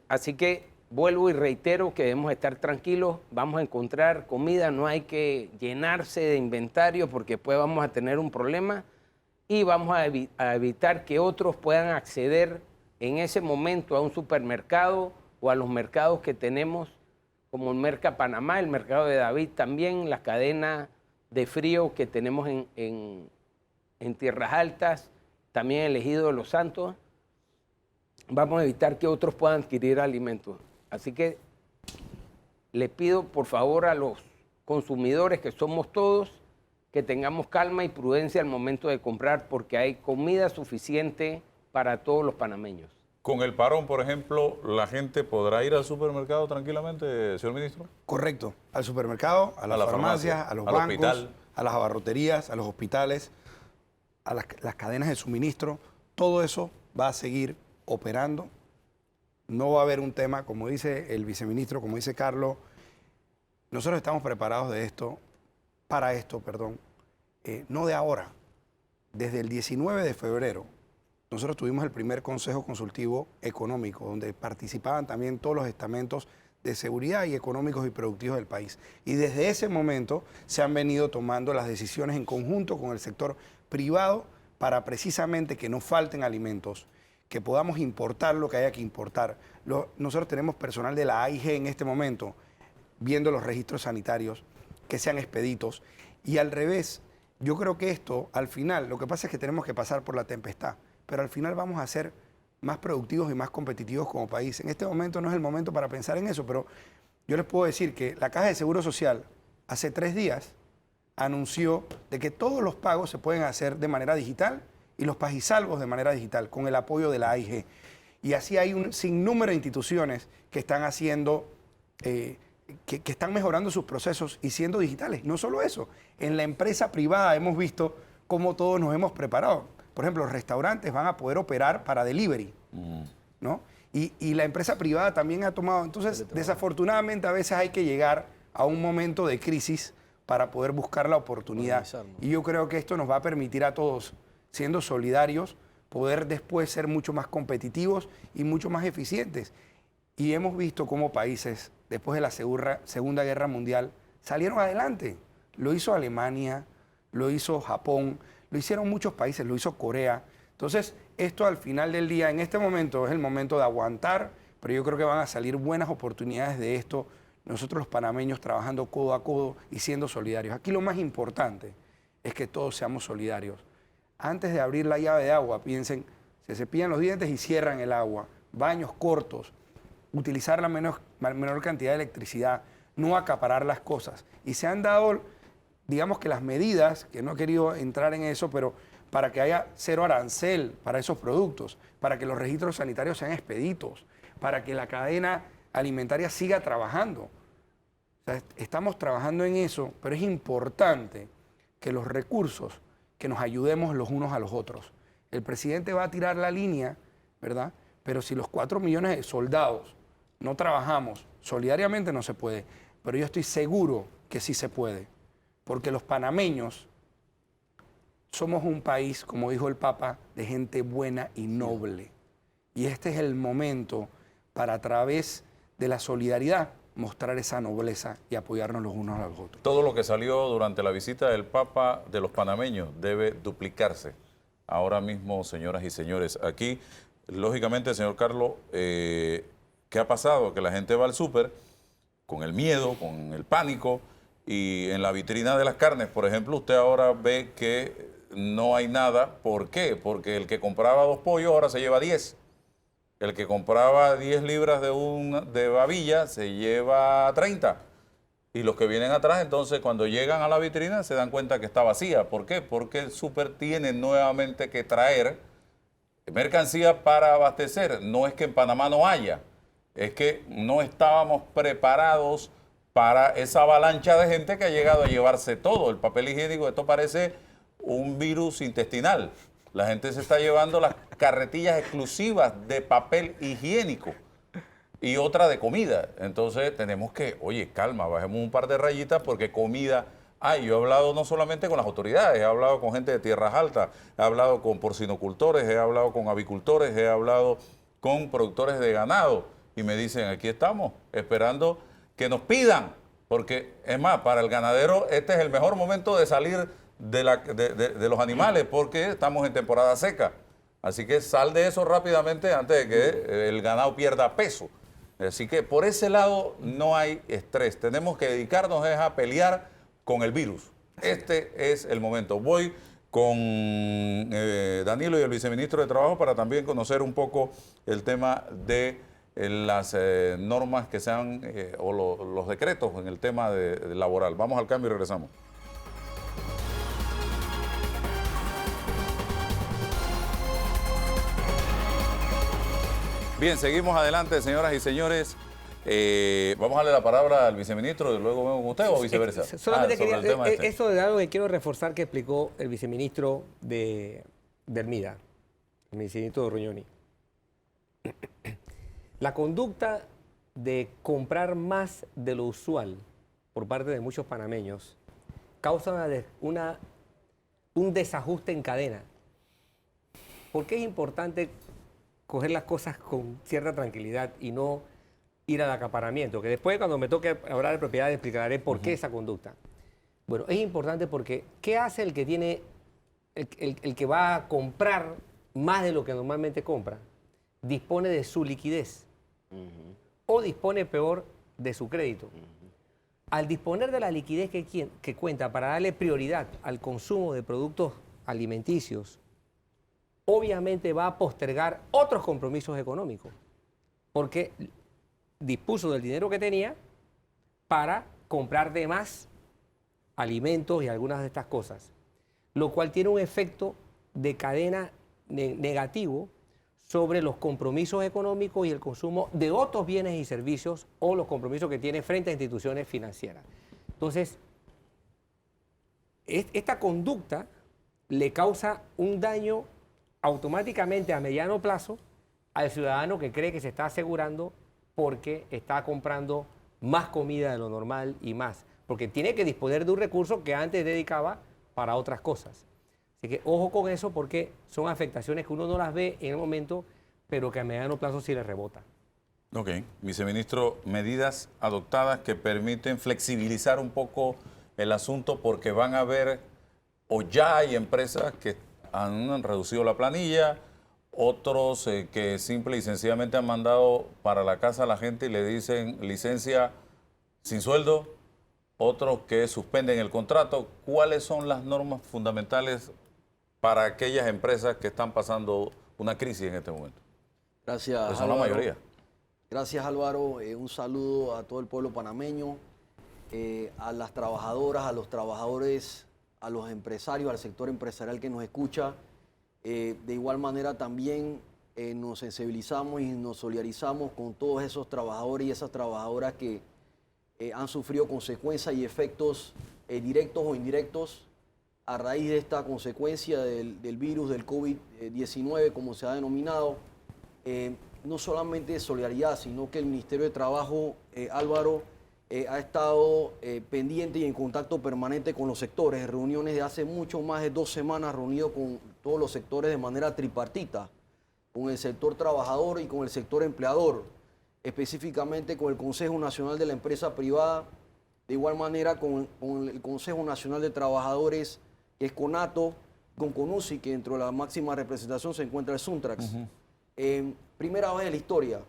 Así que vuelvo y reitero que debemos estar tranquilos, vamos a encontrar comida, no hay que llenarse de inventario porque después vamos a tener un problema y vamos a evitar que otros puedan acceder en ese momento a un supermercado o a los mercados que tenemos, como el Merca Panamá, el mercado de David también, la cadena de frío que tenemos en Tierras Altas, también el Ejido de los Santos. Vamos a evitar que otros puedan adquirir alimentos. Así que le pido por favor a los consumidores, que somos todos, que tengamos calma y prudencia al momento de comprar porque hay comida suficiente para todos los panameños. Con el parón, por ejemplo, ¿la gente podrá ir al supermercado tranquilamente, señor ministro? Correcto. Al supermercado, a las farmacias, a los bancos, hospital, a las abarroterías, a los hospitales, a las cadenas de suministro. Todo eso va a seguir operando. No va a haber un tema, como dice el viceministro, como dice Carlos, nosotros estamos preparados para esto, no de ahora. Desde el 19 de febrero, nosotros tuvimos el primer Consejo Consultivo Económico, donde participaban también todos los estamentos de seguridad y económicos y productivos del país. Y desde ese momento se han venido tomando las decisiones en conjunto con el sector privado para precisamente que no falten alimentos, que podamos importar lo que haya que importar. Nosotros tenemos personal de la AIG en este momento viendo los registros sanitarios que sean expeditos. Y al revés, yo creo que esto, al final, lo que pasa es que tenemos que pasar por la tempestad, pero al final vamos a ser más productivos y más competitivos como país. En este momento no es el momento para pensar en eso, pero yo les puedo decir que la Caja de Seguro Social hace 3 días anunció de que todos los pagos se pueden hacer de manera digital y los pagisalvos de manera digital, con el apoyo de la AIG. Y así hay un sinnúmero de instituciones que están haciendo, que están mejorando sus procesos y siendo digitales. No solo eso, en la empresa privada hemos visto cómo todos nos hemos preparado. Por ejemplo, los restaurantes van a poder operar para delivery, ¿no? Y la empresa privada también ha tomado. Entonces, desafortunadamente, a veces hay que llegar a un momento de crisis para poder buscar la oportunidad. Y yo creo que esto nos va a permitir a todos, siendo solidarios, poder después ser mucho más competitivos y mucho más eficientes. Y hemos visto cómo países, después de la Segunda Guerra Mundial, salieron adelante. Lo hizo Alemania, lo hizo Japón, lo hicieron muchos países, lo hizo Corea. Entonces, esto al final del día, en este momento, es el momento de aguantar, pero yo creo que van a salir buenas oportunidades de esto, nosotros los panameños trabajando codo a codo y siendo solidarios. Aquí lo más importante es que todos seamos solidarios. Antes de abrir la llave de agua, piensen, se cepillan los dientes y cierran el agua, baños cortos, utilizar la menos menor cantidad de electricidad, no acaparar las cosas. Y se han dado, digamos que las medidas, que no he querido entrar en eso, pero para que haya cero arancel para esos productos, para que los registros sanitarios sean expeditos, para que la cadena alimentaria siga trabajando. O sea, estamos trabajando en eso, pero es importante que los recursos, que nos ayudemos los unos a los otros. El presidente va a tirar la línea, ¿verdad? Pero si los 4 millones de soldados no trabajamos solidariamente, no se puede. Pero yo estoy seguro que sí se puede, porque los panameños somos un país, como dijo el Papa, de gente buena y noble. Y este es el momento para, a través de la solidaridad, mostrar esa nobleza y apoyarnos los unos a los otros. Todo lo que salió durante la visita del Papa de los panameños debe duplicarse. Ahora mismo, señoras y señores, aquí, lógicamente, señor Carlos, ¿qué ha pasado? Que la gente va al súper con el miedo, con el pánico, y en la vitrina de las carnes, por ejemplo, usted ahora ve que no hay nada. ¿Por qué? Porque el que compraba 2 pollos ahora se lleva 10. El que compraba 10 libras de babilla se lleva 30. Y los que vienen atrás, entonces, cuando llegan a la vitrina, se dan cuenta que está vacía. ¿Por qué? Porque el súper tiene nuevamente que traer mercancía para abastecer. No es que en Panamá no haya, es que no estábamos preparados para esa avalancha de gente que ha llegado a llevarse todo. El papel higiénico, esto parece un virus intestinal. La gente se está llevando las carretillas exclusivas de papel higiénico y otra de comida. Entonces tenemos que, oye, calma, bajemos un par de rayitas porque comida hay. Yo he hablado no solamente con las autoridades, he hablado con gente de tierras altas, he hablado con porcinocultores, he hablado con avicultores, he hablado con productores de ganado y me dicen, aquí estamos, esperando que nos pidan, porque es más, para el ganadero este es el mejor momento de salir de los animales porque estamos en temporada seca. Así que sal de eso rápidamente antes de que el ganado pierda peso. Así que por ese lado no hay estrés. Tenemos que dedicarnos a pelear con el virus. Este es el momento. Voy con Danilo y el viceministro de Trabajo para también conocer un poco el tema de las normas que sean o los decretos en el tema de laboral. Vamos al cambio y regresamos. Bien, seguimos adelante, señoras y señores. Vamos a darle la palabra al viceministro y luego vemos con usted o viceversa. Solamente sobre quería, el tema este. eso de algo que quiero reforzar que explicó el viceministro del MIDA, el viceministro Ruñoni. La conducta de comprar más de lo usual por parte de muchos panameños causa un desajuste en cadena. ¿Por qué es importante coger las cosas con cierta tranquilidad y no ir al acaparamiento? Que después, cuando me toque hablar de propiedad, explicaré por qué esa conducta. Bueno, es importante porque ¿qué hace el que tiene, el que va a comprar más de lo que normalmente compra? Dispone de su liquidez o dispone peor de su crédito. Al disponer de la liquidez que cuenta para darle prioridad al consumo de productos alimenticios, obviamente va a postergar otros compromisos económicos, porque dispuso del dinero que tenía para comprar de más alimentos y algunas de estas cosas, lo cual tiene un efecto de cadena negativo sobre los compromisos económicos y el consumo de otros bienes y servicios o los compromisos que tiene frente a instituciones financieras. Entonces, esta conducta le causa un daño automáticamente a mediano plazo al ciudadano que cree que se está asegurando porque está comprando más comida de lo normal y más, porque tiene que disponer de un recurso que antes dedicaba para otras cosas. Así que ojo con eso porque son afectaciones que uno no las ve en el momento, pero que a mediano plazo sí le rebota. Ok, viceministro, medidas adoptadas que permiten flexibilizar un poco el asunto porque van a haber, o ya hay empresas que han reducido la planilla, otros que simple y sencillamente han mandado para la casa a la gente y le dicen licencia sin sueldo, otros que suspenden el contrato. ¿Cuáles son las normas fundamentales para aquellas empresas que están pasando una crisis en este momento? Gracias, Que son la Álvaro. mayoría. Gracias, Álvaro. Un saludo a todo el pueblo panameño, a las trabajadoras, a los trabajadores, a los empresarios, al sector empresarial que nos escucha. De igual manera también nos sensibilizamos y nos solidarizamos con todos esos trabajadores y esas trabajadoras que han sufrido consecuencias y efectos directos o indirectos a raíz de esta consecuencia del virus, del COVID-19, como se ha denominado. No solamente solidaridad, sino que el Ministerio de Trabajo, Álvaro, ha estado pendiente y en contacto permanente con los sectores, reuniones de hace mucho más de 2 semanas, reunido con todos los sectores de manera tripartita, con el sector trabajador y con el sector empleador, específicamente con el Consejo Nacional de la Empresa Privada, de igual manera con el Consejo Nacional de Trabajadores, que es CONATO, con CONUSI, que dentro de la máxima representación se encuentra el SUNTRAX. Primera vez en la historia,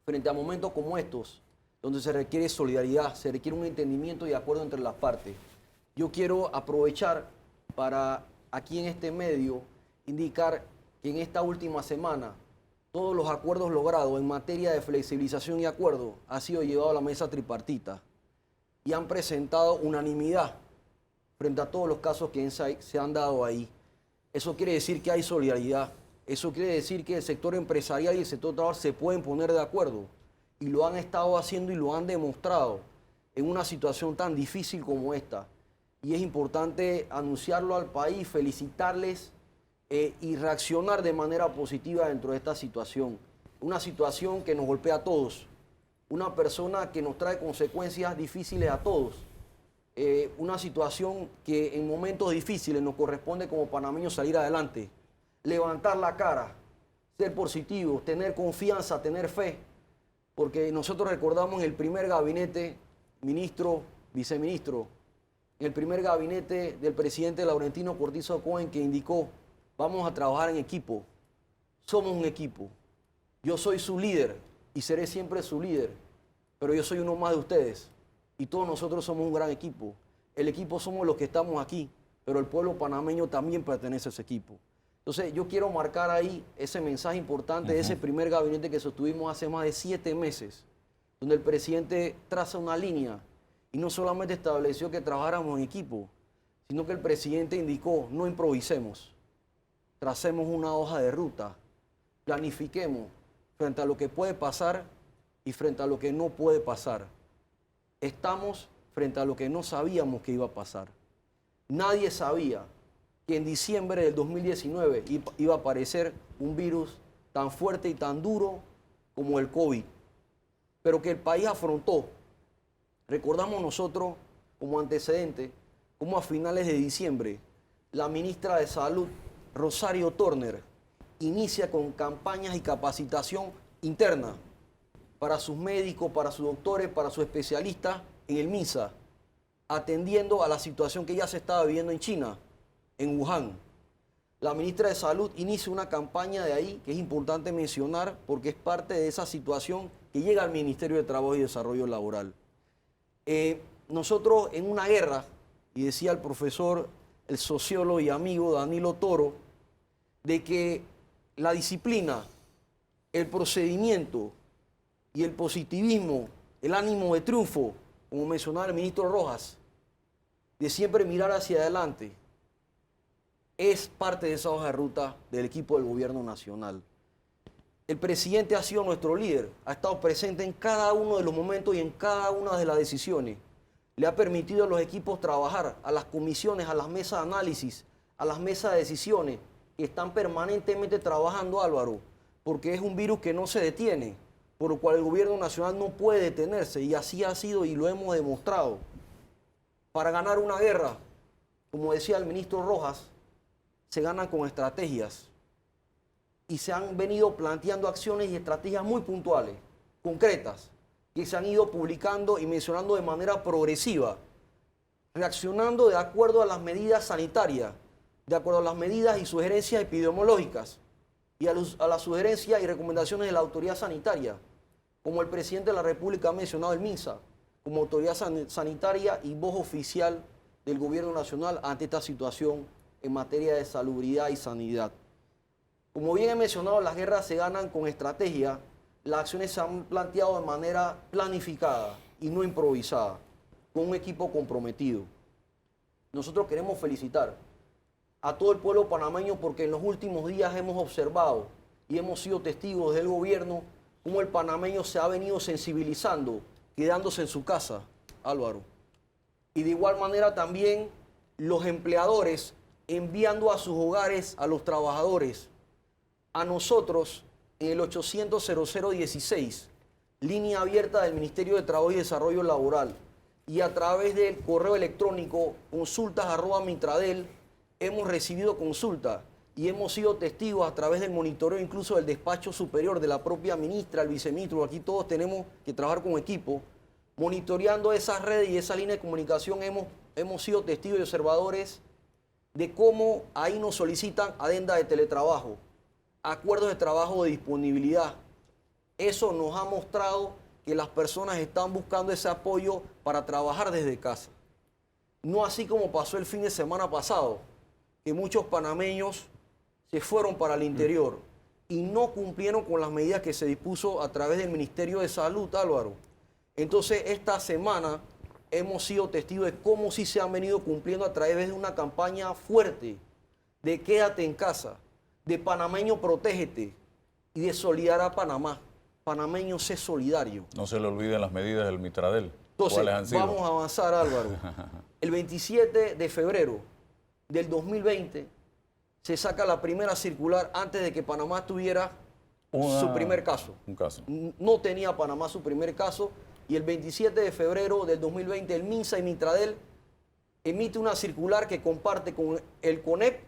frente a momentos como estos, donde se requiere solidaridad, se requiere un entendimiento y acuerdo entre las partes. Yo quiero aprovechar para aquí en este medio indicar que en esta última semana todos los acuerdos logrados en materia de flexibilización y acuerdo han sido llevados a la mesa tripartita y han presentado unanimidad frente a todos los casos que se han dado ahí. Eso quiere decir que hay solidaridad. Eso quiere decir que el sector empresarial y el sector trabajador se pueden poner de acuerdo y lo han estado haciendo y lo han demostrado en una situación tan difícil como esta. Y es importante anunciarlo al país, felicitarles y reaccionar de manera positiva dentro de esta situación. Una situación que nos golpea a todos, una persona que nos trae consecuencias difíciles a todos, una situación que en momentos difíciles nos corresponde como panameños salir adelante. Levantar la cara, ser positivos, tener confianza, tener fe, porque nosotros recordamos en el primer gabinete, ministro, viceministro, en el primer gabinete del presidente Laurentino Cortizo Cohen, que indicó, vamos a trabajar en equipo, somos un equipo, yo soy su líder y seré siempre su líder, pero yo soy uno más de ustedes y todos nosotros somos un gran equipo. El equipo somos los que estamos aquí, pero el pueblo panameño también pertenece a ese equipo. Entonces yo quiero marcar ahí ese mensaje importante de ese primer gabinete que sostuvimos hace más de 7 meses, donde el presidente traza una línea y no solamente estableció que trabajáramos en equipo, sino que el presidente indicó, no improvisemos, tracemos una hoja de ruta, planifiquemos frente a lo que puede pasar y frente a lo que no puede pasar. Estamos frente a lo que no sabíamos que iba a pasar. Nadie sabía que en diciembre del 2019 iba a aparecer un virus tan fuerte y tan duro como el COVID, pero que el país afrontó. Recordamos nosotros como antecedente, como a finales de diciembre, la ministra de Salud, Rosario Turner, inicia con campañas y capacitación interna para sus médicos, para sus doctores, para sus especialistas en el MINSA, atendiendo a la situación que ya se estaba viviendo en China, en Wuhan. La ministra de Salud inicia una campaña de ahí que es importante mencionar porque es parte de esa situación que llega al Ministerio de Trabajo y Desarrollo Laboral. Nosotros en una guerra, y decía el profesor, el sociólogo y amigo Danilo Toro, de que la disciplina, el procedimiento y el positivismo, el ánimo de triunfo, como mencionaba el ministro Rojas, de siempre mirar hacia adelante, es parte de esa hoja de ruta del equipo del gobierno nacional. El presidente ha sido nuestro líder, ha estado presente en cada uno de los momentos y en cada una de las decisiones. Le ha permitido a los equipos trabajar, a las comisiones, a las mesas de análisis, a las mesas de decisiones, que están permanentemente trabajando, Álvaro, porque es un virus que no se detiene, por lo cual el gobierno nacional no puede detenerse, y así ha sido y lo hemos demostrado. Para ganar una guerra, como decía el ministro Rojas, se ganan con estrategias y se han venido planteando acciones y estrategias muy puntuales, concretas, que se han ido publicando y mencionando de manera progresiva, reaccionando de acuerdo a las medidas sanitarias, de acuerdo a las medidas y sugerencias epidemiológicas y a las sugerencias y recomendaciones de la autoridad sanitaria, como el presidente de la República ha mencionado el MINSA, como autoridad sanitaria y voz oficial del gobierno nacional ante esta situación en materia de salubridad y sanidad. Como bien he mencionado, las guerras se ganan con estrategia, las acciones se han planteado de manera planificada y no improvisada, con un equipo comprometido. Nosotros queremos felicitar a todo el pueblo panameño porque en los últimos días hemos observado y hemos sido testigos del gobierno cómo el panameño se ha venido sensibilizando, quedándose en su casa, Álvaro. Y de igual manera también los empleadores enviando a sus hogares a los trabajadores. A nosotros, en el 800-0016, línea abierta del Ministerio de Trabajo y Desarrollo Laboral, y a través del correo electrónico consultas@mitradel, hemos recibido consultas y hemos sido testigos a través del monitoreo incluso del despacho superior de la propia ministra, el viceministro. Aquí todos tenemos que trabajar con equipo. Monitoreando esas redes y esa línea de comunicación hemos sido testigos y observadores de cómo ahí nos solicitan adenda de teletrabajo, acuerdos de trabajo de disponibilidad. Eso nos ha mostrado que las personas están buscando ese apoyo para trabajar desde casa. No así como pasó el fin de semana pasado, que muchos panameños se fueron para el interior y no cumplieron con las medidas que se dispuso a través del Ministerio de Salud, Álvaro. Entonces, esta semana hemos sido testigos de cómo sí se han venido cumpliendo a través de una campaña fuerte de quédate en casa, de panameño protégete y de solidaridad a Panamá. Panameño, sé solidario. No se le olviden las medidas del Mitradel. Entonces, ¿Cuáles han sido? vamos a avanzar, Álvaro. El 27 de febrero del 2020 se saca la primera circular antes de que Panamá tuviera su primer caso. Un caso. No tenía Panamá su primer caso y el 27 de febrero del 2020 el MINSA y Mitradel emite una circular que comparte con el CONEP,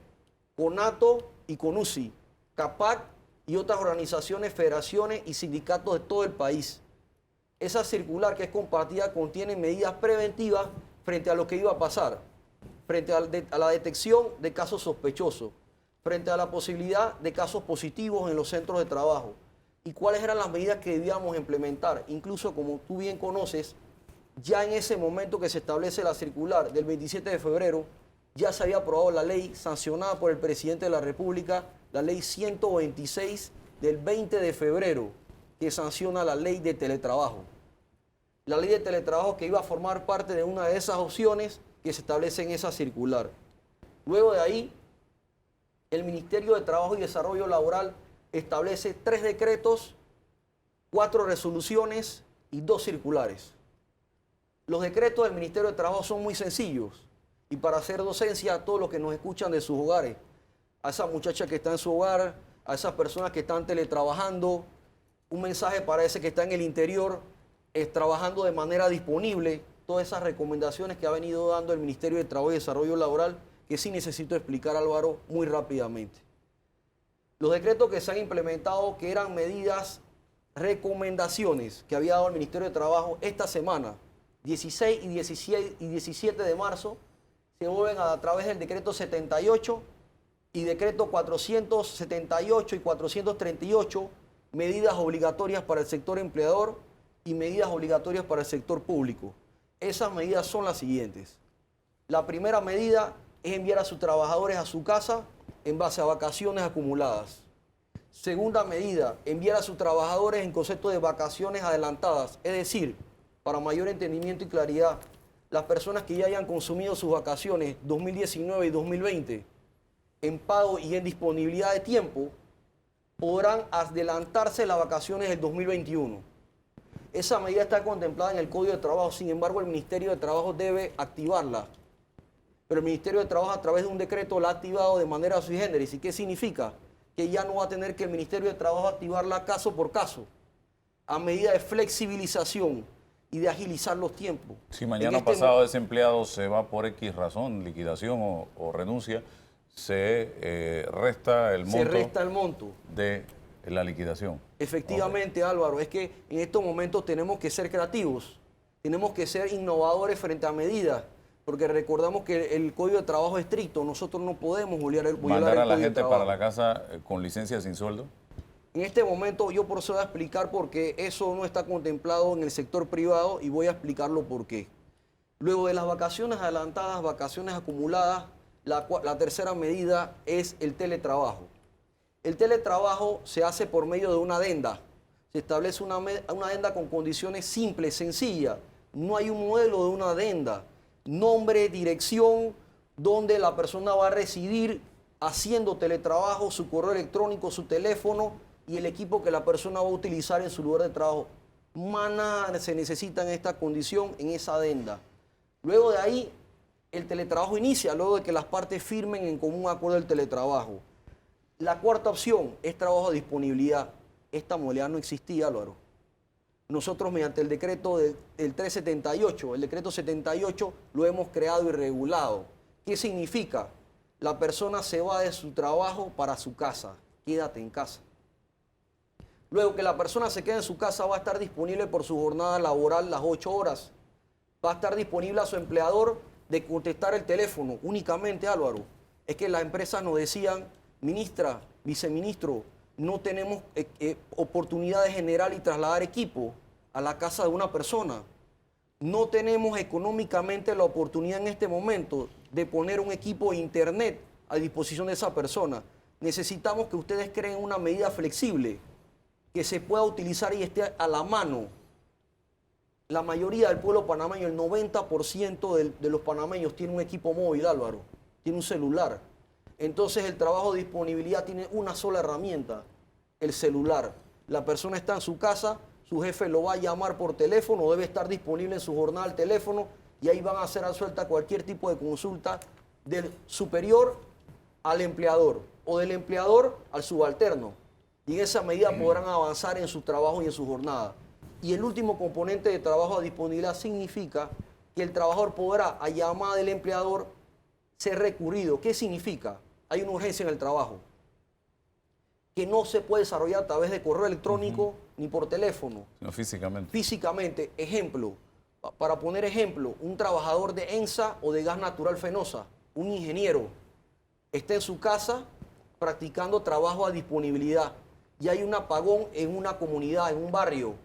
CONATO y CONUSI, CAPAC y otras organizaciones, federaciones y sindicatos de todo el país. Esa circular que es compartida contiene medidas preventivas frente a lo que iba a pasar, frente a la detección de casos sospechosos, frente a la posibilidad de casos positivos en los centros de trabajo y cuáles eran las medidas que debíamos implementar. Incluso, como tú bien conoces, ya en ese momento que se establece la circular del 27 de febrero, ya se había aprobado la ley sancionada por el presidente de la República, la ley 126 del 20 de febrero, que sanciona la ley de teletrabajo. La ley de teletrabajo que iba a formar parte de una de esas opciones que se establece en esa circular. Luego de ahí, el Ministerio de Trabajo y Desarrollo Laboral establece 3 decretos, 4 resoluciones y 2 circulares. Los decretos del Ministerio de Trabajo son muy sencillos y para hacer docencia a todos los que nos escuchan de sus hogares, a esa muchacha que está en su hogar, a esas personas que están teletrabajando, un mensaje para ese que está en el interior, trabajando de manera disponible, todas esas recomendaciones que ha venido dando el Ministerio de Trabajo y Desarrollo Laboral, que sí necesito explicar, Álvaro, muy rápidamente. Los decretos que se han implementado, que eran medidas, recomendaciones que había dado el Ministerio de Trabajo esta semana, 16 y 17 de marzo, se vuelven a través del decreto 78 y decreto 478 y 438, medidas obligatorias para el sector empleador y medidas obligatorias para el sector público. Esas medidas son las siguientes. La primera medida es enviar a sus trabajadores a su casa en base a vacaciones acumuladas. Segunda medida, enviar a sus trabajadores en concepto de vacaciones adelantadas, es decir, para mayor entendimiento y claridad, las personas que ya hayan consumido sus vacaciones 2019 y 2020 en pago y en disponibilidad de tiempo, podrán adelantarse las vacaciones del 2021. Esa medida está contemplada en el Código de Trabajo, sin embargo el Ministerio de Trabajo debe activarla. Pero el Ministerio de Trabajo a través de un decreto la ha activado de manera sui generis. ¿Y qué significa? Que ya no va a tener que el Ministerio de Trabajo activarla caso por caso, a medida de flexibilización y de agilizar los tiempos. Si mañana pasado ese empleado se va por X razón, liquidación o renuncia, se resta el monto. Se resta el monto de la liquidación. Efectivamente, okay. Álvaro, es que en estos momentos tenemos que ser creativos, tenemos que ser innovadores frente a medidas, porque recordamos que el Código de Trabajo es estricto, nosotros no podemos violar el ¿Mandar a la gente de para la casa con licencia sin sueldo? En este momento yo procedo a explicar por qué eso no está contemplado en el sector privado y voy a explicarlo por qué. Luego de las vacaciones adelantadas, vacaciones acumuladas, la tercera medida es el teletrabajo. El teletrabajo se hace por medio de una adenda. Se establece una adenda con condiciones simples, sencillas. No hay un modelo de una adenda. Nombre, dirección, donde la persona va a residir haciendo teletrabajo, su correo electrónico, su teléfono y el equipo que la persona va a utilizar en su lugar de trabajo. Más nada se necesita en esta condición, en esa adenda. Luego de ahí, el teletrabajo inicia, luego de que las partes firmen en común acuerdo del teletrabajo. La cuarta opción es trabajo a disponibilidad. Esta modalidad no existía, Álvaro. Nosotros mediante el decreto del 378, el decreto 78, lo hemos creado y regulado. ¿Qué significa? La persona se va de su trabajo para su casa. Quédate en casa. Luego que la persona se quede en su casa, va a estar disponible por su jornada laboral las 8 horas. Va a estar disponible a su empleador de contestar el teléfono únicamente, Álvaro. Es que las empresas nos decían, ministra, viceministro, no tenemos oportunidad de generar y trasladar equipo a la casa de una persona. No tenemos económicamente la oportunidad en este momento de poner un equipo de internet a disposición de esa persona. Necesitamos que ustedes creen una medida flexible que se pueda utilizar y esté a la mano. La mayoría del pueblo panameño, el 90% de los panameños tiene un equipo móvil, Álvaro, tiene un celular. Entonces el trabajo de disponibilidad tiene una sola herramienta, el celular. La persona está en su casa, su jefe lo va a llamar por teléfono, debe estar disponible en su jornada al teléfono y ahí van a hacer suelta cualquier tipo de consulta del superior al empleador o del empleador al subalterno. Y en esa medida podrán avanzar en su trabajo y en su jornada. Y el último componente de trabajo a disponibilidad significa que el trabajador podrá, a llamada del empleador, ser recurrido. ¿Qué significa? Hay una urgencia en el trabajo que no se puede desarrollar a través de correo electrónico ni por teléfono. No, físicamente. Físicamente, ejemplo, para poner ejemplo, un trabajador de ENSA o de Gas Natural Fenosa, un ingeniero, está en su casa practicando trabajo a disponibilidad y hay un apagón en una comunidad, en un barrio,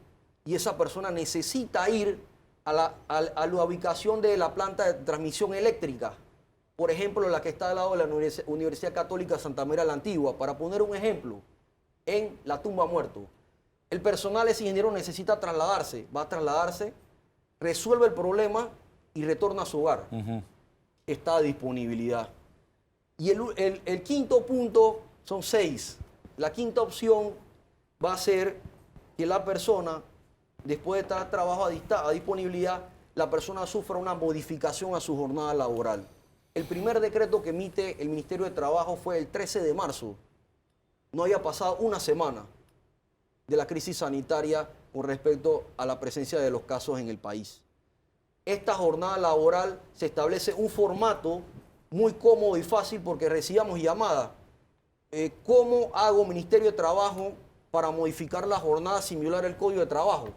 y esa persona necesita ir a la ubicación de la planta de transmisión eléctrica, por ejemplo, la que está al lado de la Universidad Católica Santa María la Antigua, para poner un ejemplo, en la tumba muerto. El personal, ese ingeniero, necesita trasladarse, va a trasladarse, resuelve el problema y retorna a su hogar. Está a disponibilidad. Y el quinto punto son 6. La quinta opción va a ser que la persona, después de estar trabajo a disponibilidad, la persona sufra una modificación a su jornada laboral. El primer decreto que emite el Ministerio de Trabajo fue el 13 de marzo. No había pasado una semana de la crisis sanitaria con respecto a la presencia de los casos en el país. Esta jornada laboral se establece un formato muy cómodo y fácil porque recibíamos llamadas. ¿Cómo hago Ministerio de Trabajo para modificar la jornada similar al Código de Trabajo?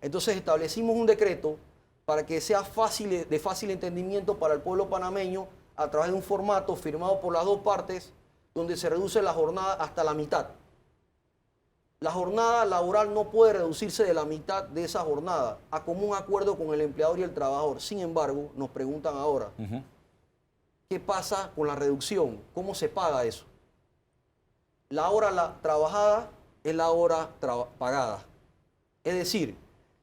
Entonces establecimos un decreto para que sea de fácil entendimiento para el pueblo panameño a través de un formato firmado por las dos partes donde se reduce la jornada hasta la mitad. La jornada laboral no puede reducirse de la mitad de esa jornada a común acuerdo con el empleador y el trabajador. Sin embargo, nos preguntan ahora, ¿qué pasa con la reducción? ¿Cómo se paga eso? La hora trabajada es la hora pagada. Es decir,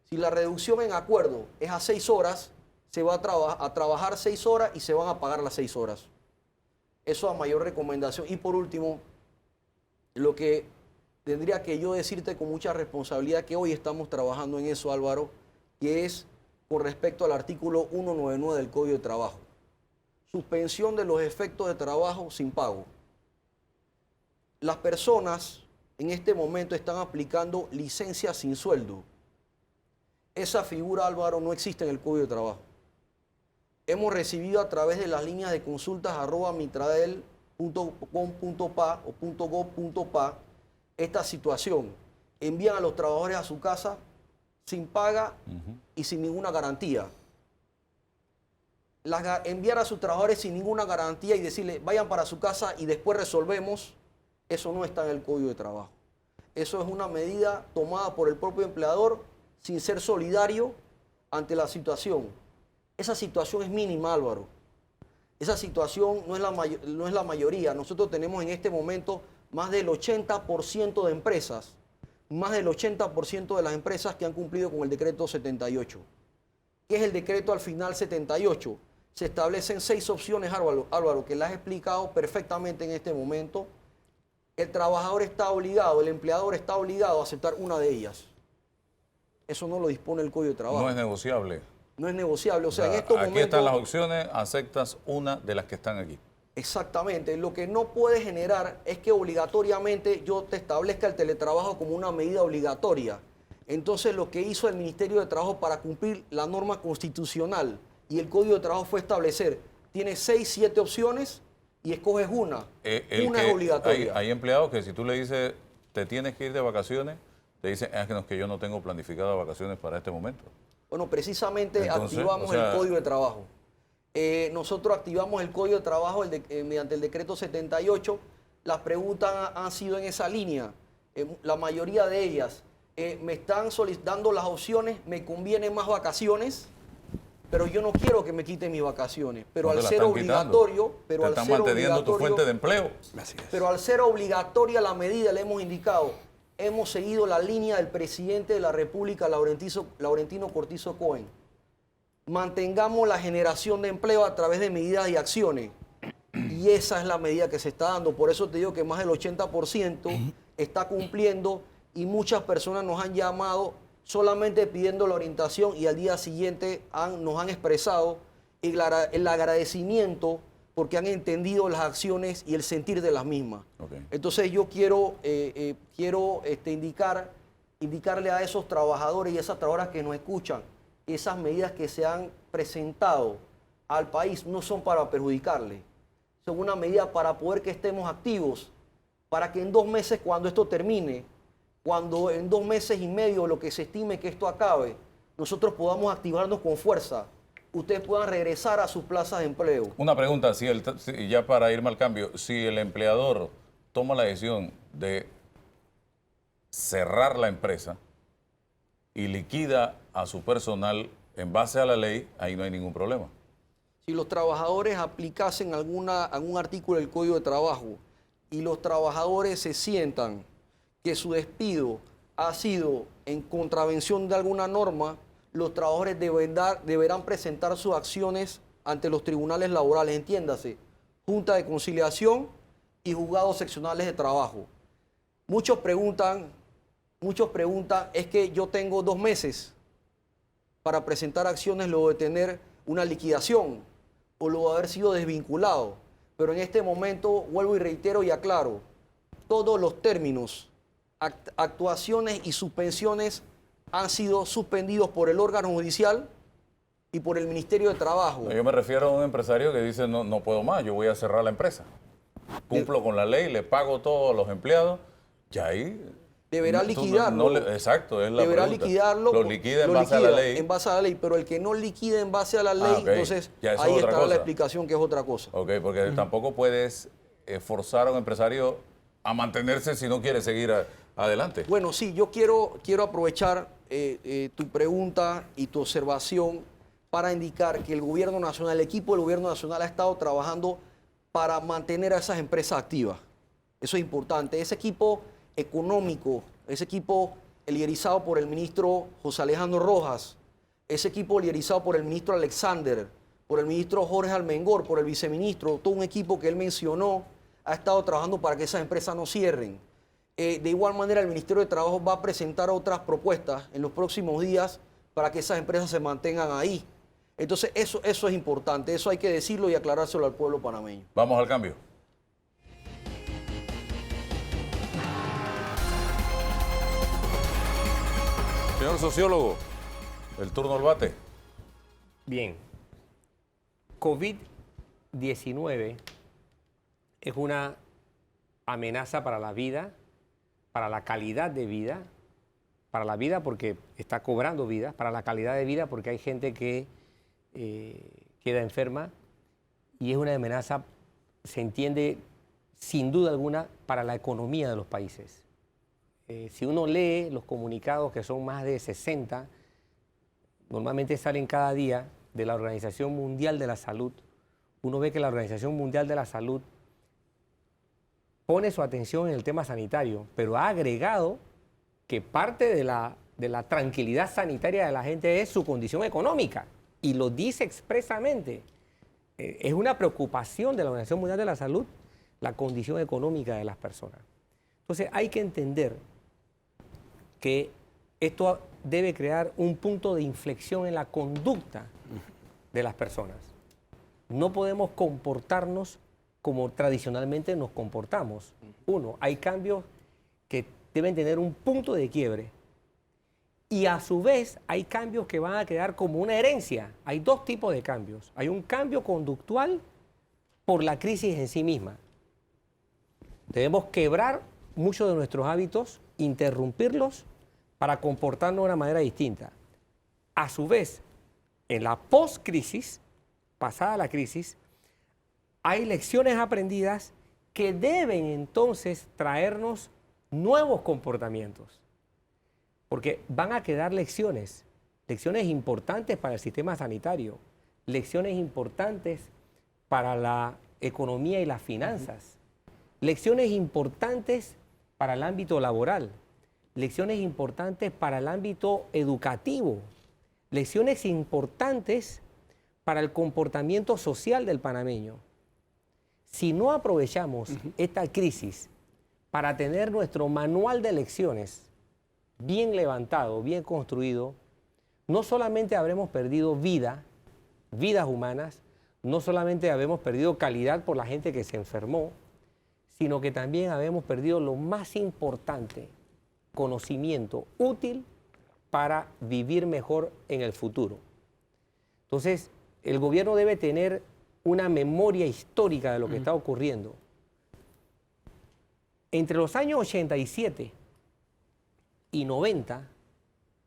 si la reducción en acuerdo es a 6 horas, se va a trabajar 6 horas y se van a pagar las 6 horas. Eso a mayor recomendación. Y por último, lo que tendría que yo decirte con mucha responsabilidad, que hoy estamos trabajando en eso, Álvaro, que es con respecto al artículo 199 del Código de Trabajo. Suspensión de los efectos de trabajo sin pago. Las personas en este momento están aplicando licencias sin sueldo. Esa figura, Álvaro, no existe en el Código de Trabajo. Hemos recibido a través de las líneas de consultas @mitradel.com.pa o .gov.pa esta situación. Envían a los trabajadores a su casa sin paga y sin ninguna garantía. Enviar a sus trabajadores sin ninguna garantía y decirle vayan para su casa y después resolvemos, eso no está en el Código de Trabajo. Eso es una medida tomada por el propio empleador sin ser solidario ante la situación. Esa situación es mínima, Álvaro. Esa situación no es la mayoría. Nosotros tenemos en este momento más del 80% de empresas más del 80% de las empresas que han cumplido con el decreto 78. ¿Qué es el decreto al final 78? Se establecen 6 opciones, Álvaro, que las he explicado perfectamente en este momento. El trabajador está obligado, el empleador está obligado a aceptar una de ellas. Eso no lo dispone el Código de Trabajo. No es negociable. No es negociable. O sea, en estos aquí momentos... están las opciones, aceptas una de las que están aquí. Exactamente. Lo que no puede generar es que obligatoriamente yo te establezca el teletrabajo como una medida obligatoria. Entonces, lo que hizo el Ministerio de Trabajo para cumplir la norma constitucional y el Código de Trabajo fue establecer, tienes 6, 7 opciones y escoges una. Una es obligatoria. Hay empleados que si tú le dices, te tienes que ir de vacaciones, te dicen, es que yo no tengo planificado vacaciones para este momento. Bueno, precisamente Entonces, activamos el Código de Trabajo. Nosotros activamos el Código de Trabajo mediante el decreto 78. Las preguntas han sido en esa línea. La mayoría de ellas me están solicitando las opciones, me conviene más vacaciones, pero yo no quiero que me quiten mis vacaciones. Pero No al te la ser están obligatorio, quitando. Te están manteniendo tu fuente de empleo. Así es. pero al ser obligatoria la medida, le hemos indicado, hemos seguido la línea del presidente de la República, Laurentino Cortizo Cohen. Mantengamos la generación de empleo a través de medidas y acciones. Y esa es la medida que se está dando. Por eso te digo que más del 80% está cumpliendo y muchas personas nos han llamado solamente pidiendo la orientación y al día siguiente nos han expresado el agradecimiento porque han entendido las acciones y el sentir de las mismas. Okay. Entonces yo quiero indicarle a esos trabajadores y esas trabajadoras que nos escuchan, esas medidas que se han presentado al país no son para perjudicarle, son una medida para poder que estemos activos, para que en 2 meses cuando esto termine, cuando en 2 meses y medio lo que se estime que esto acabe, nosotros podamos activarnos con fuerza, ustedes puedan regresar a sus plazas de empleo. Una pregunta, ya para irme al cambio, si el empleador toma la decisión de cerrar la empresa y liquida a su personal en base a la ley, ahí no hay ningún problema. Si los trabajadores aplicasen algún artículo del Código de Trabajo y los trabajadores se sientan que su despido ha sido en contravención de alguna norma, los trabajadores deberán presentar sus acciones ante los tribunales laborales, entiéndase, Junta de Conciliación y Juzgados Seccionales de Trabajo. Muchos preguntan, es que yo tengo 2 meses para presentar acciones luego de tener una liquidación o luego de haber sido desvinculado. Pero en este momento, vuelvo y reitero y aclaro, todos los términos, actuaciones y suspensiones han sido suspendidos por el órgano judicial y por el Ministerio de Trabajo. Yo me refiero a un empresario que dice, no puedo más, yo voy a cerrar la empresa. Cumplo con la ley, le pago a todos los empleados, ya ahí... Deberá liquidarlo. Exacto, es la deberá pregunta. liquidarlo. Lo liquida en base a la ley. En base a la ley, pero el que no liquide en base a la ley, ok. entonces Ya, eso ahí es otra está cosa. la explicación que es otra cosa. Ok, porque tampoco puedes forzar a un empresario a mantenerse si no quiere seguir adelante. Bueno, sí, yo quiero aprovechar tu pregunta y tu observación para indicar que el gobierno nacional, el equipo del gobierno nacional ha estado trabajando para mantener a esas empresas activas. Eso es importante. Ese equipo económico, ese equipo liderizado por el ministro José Alejandro Rojas, ese equipo liderizado por el ministro Alexander, por el ministro Jorge Almengor, por el viceministro, todo un equipo que él mencionó, ha estado trabajando para que esas empresas no cierren. De igual manera, el Ministerio de Trabajo va a presentar otras propuestas en los próximos días para que esas empresas se mantengan ahí. Entonces, eso es importante, eso hay que decirlo y aclarárselo al pueblo panameño. Vamos al cambio. Señor sociólogo, el turno al bate. Bien, COVID-19 es una amenaza para la vida, para la calidad de vida, para la vida porque está cobrando vida, para la calidad de vida porque hay gente que queda enferma y es una amenaza, se entiende sin duda alguna, para la economía de los países. Si uno lee los comunicados, que son más de 60, normalmente salen cada día de la Organización Mundial de la Salud, uno ve que la Organización Mundial de la Salud pone su atención en el tema sanitario, pero ha agregado que parte de la tranquilidad sanitaria de la gente es su condición económica, y lo dice expresamente. Es una preocupación de la Organización Mundial de la Salud la condición económica de las personas. Entonces hay que entender que esto debe crear un punto de inflexión en la conducta de las personas. No podemos comportarnos como tradicionalmente nos comportamos. Uno, hay cambios que deben tener un punto de quiebre, y a su vez hay cambios que van a quedar como una herencia. Hay dos tipos de cambios. Hay un cambio conductual por la crisis en sí misma. Debemos quebrar muchos de nuestros hábitos, interrumpirlos para comportarnos de una manera distinta. A su vez, en la post-crisis, pasada la crisis, hay lecciones aprendidas que deben entonces traernos nuevos comportamientos. Porque van a quedar lecciones importantes para el sistema sanitario, lecciones importantes para la economía y las finanzas, lecciones importantes para el ámbito laboral, lecciones importantes para el ámbito educativo, lecciones importantes para el comportamiento social del panameño. Si no aprovechamos esta crisis para tener nuestro manual de lecciones bien levantado, bien construido, no solamente habremos perdido vidas humanas, no solamente habremos perdido calidad por la gente que se enfermó, sino que también habremos perdido lo más importante, conocimiento útil para vivir mejor en el futuro. Entonces, el gobierno debe tener una memoria histórica de lo que está ocurriendo. Entre los años 87 y 90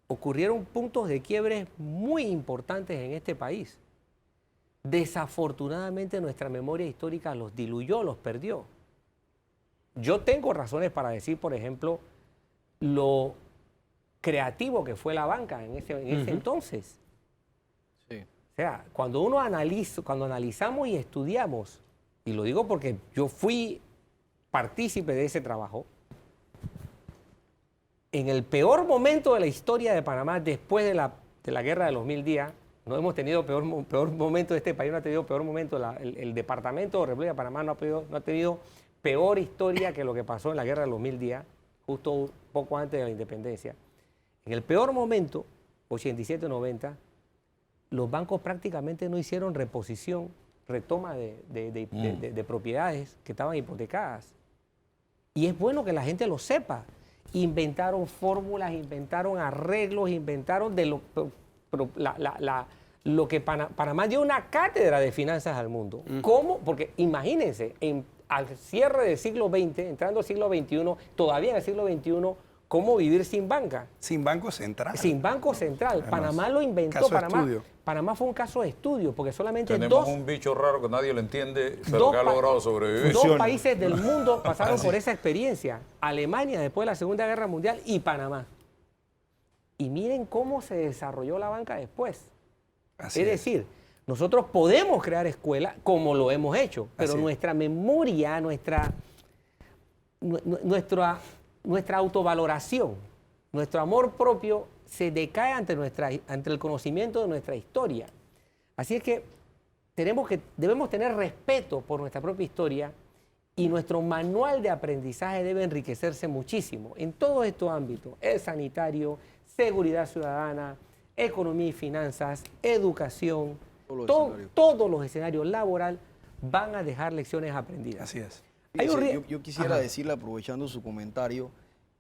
ocurrieron puntos de quiebre muy importantes en este país. Desafortunadamente nuestra memoria histórica los diluyó, los perdió. Yo tengo razones para decir, por ejemplo, lo creativo que fue la banca en ese entonces. Sí. O sea, cuando analizamos y estudiamos, y lo digo porque yo fui partícipe de ese trabajo, en el peor momento de la historia de Panamá, después de la guerra de los 1000 días, no hemos tenido peor momento de este país, no ha tenido peor momento, el Departamento de República de Panamá no ha tenido peor historia que lo que pasó en la guerra de los 1000 días, justo poco antes de la independencia. En el peor momento, 87-90, los bancos prácticamente no hicieron reposición, retoma de propiedades que estaban hipotecadas. Y es bueno que la gente lo sepa. Inventaron fórmulas, inventaron arreglos, inventaron de lo que Panamá dio una cátedra de finanzas al mundo. ¿Cómo? Porque imagínense, al cierre del siglo XX, entrando al siglo XXI, todavía en el siglo XXI, ¿cómo vivir sin banca? Sin Banco Central. Sin Banco Central. Además, Panamá lo inventó. Panamá fue un caso de estudio, porque solamente Tenemos un bicho raro que nadie lo entiende, pero que ha logrado sobrevivir. Dos países del mundo pasaron por esa experiencia. Alemania después de la Segunda Guerra Mundial y Panamá. Y miren cómo se desarrolló la banca después. Es decir, nosotros podemos crear escuelas como lo hemos hecho, pero nuestra memoria, nuestra autovaloración, nuestro amor propio se decae ante el conocimiento de nuestra historia. Así es que debemos tener respeto por nuestra propia historia, y nuestro manual de aprendizaje debe enriquecerse muchísimo en todos estos ámbitos: el sanitario, seguridad ciudadana, economía y finanzas, educación. Todos los escenarios laboral van a dejar lecciones aprendidas. Así es. Yo quisiera decirle, aprovechando su comentario,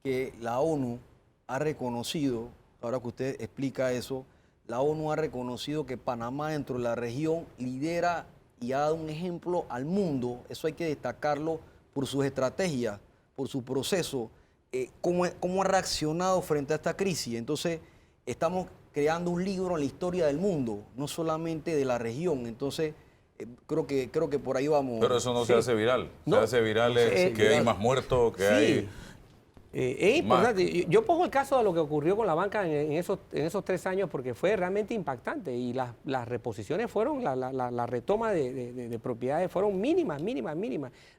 que la ONU ha reconocido, ahora que usted explica eso, la ONU ha reconocido que Panamá dentro de la región lidera y ha dado un ejemplo al mundo. Eso hay que destacarlo por sus estrategias, por su proceso, cómo ha reaccionado frente a esta crisis. Entonces, estamos creando un libro en la historia del mundo, no solamente de la región. Entonces, creo que por ahí vamos. Pero eso no se hace viral. Se hace viral que hay más muertos, que hay... Es importante. Yo pongo el caso de lo que ocurrió con la banca en esos 3 años, porque fue realmente impactante, y las reposiciones fueron, la retoma de propiedades fueron mínimas.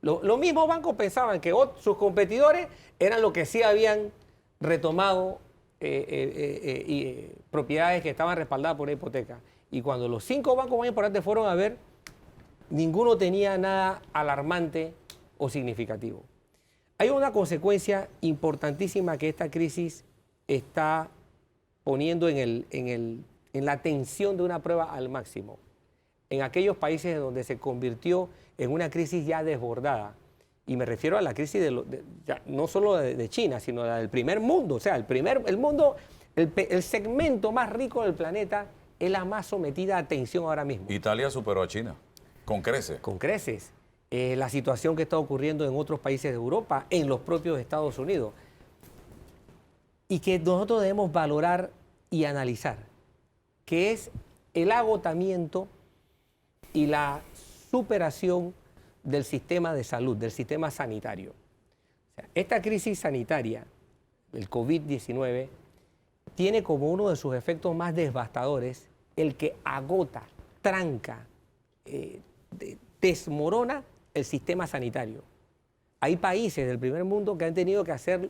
Los mismos bancos pensaban que sus competidores eran los que sí habían retomado propiedades que estaban respaldadas por la hipoteca. Y cuando los 5 bancos más importantes fueron a ver, ninguno tenía nada alarmante o significativo. Hay una consecuencia importantísima que esta crisis está poniendo en la tensión de una prueba al máximo. En aquellos países donde se convirtió en una crisis ya desbordada. Y me refiero a la crisis no solo de China, sino del primer mundo. O sea, el mundo, el segmento más rico del planeta es la más sometida a tensión ahora mismo. Italia superó a China, con creces. Con creces. La situación que está ocurriendo en otros países de Europa, en los propios Estados Unidos. Y que nosotros debemos valorar y analizar, que es el agotamiento y la superación del sistema de salud, del sistema sanitario. O sea, esta crisis sanitaria, el COVID-19, tiene como uno de sus efectos más devastadores el que agota, tranca, desmorona el sistema sanitario. Hay países del primer mundo que han tenido que hacer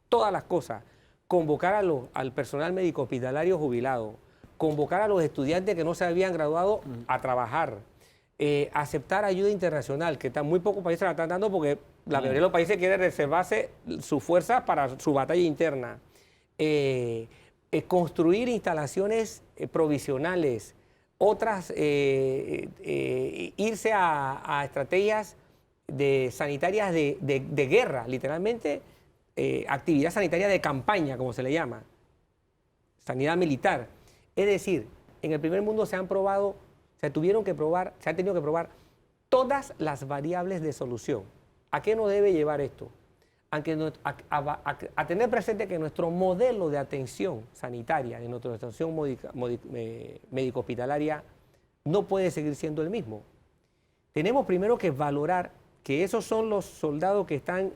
todas las cosas, convocar al personal médico hospitalario jubilado, convocar a los estudiantes que no se habían graduado a trabajar, aceptar ayuda internacional, que muy pocos países la están dando porque la mayoría de los países quieren reservarse sus fuerzas para su batalla interna. Construir instalaciones provisionales, otras irse a estrategias sanitarias de guerra, literalmente actividad sanitaria de campaña, como se le llama, sanidad militar. Es decir, en el primer mundo se han tenido que probar todas las variables de solución. ¿A qué nos debe llevar esto? A tener presente que nuestro modelo de atención sanitaria, de nuestra atención médico-hospitalaria, no puede seguir siendo el mismo. Tenemos primero que valorar que esos son los soldados que están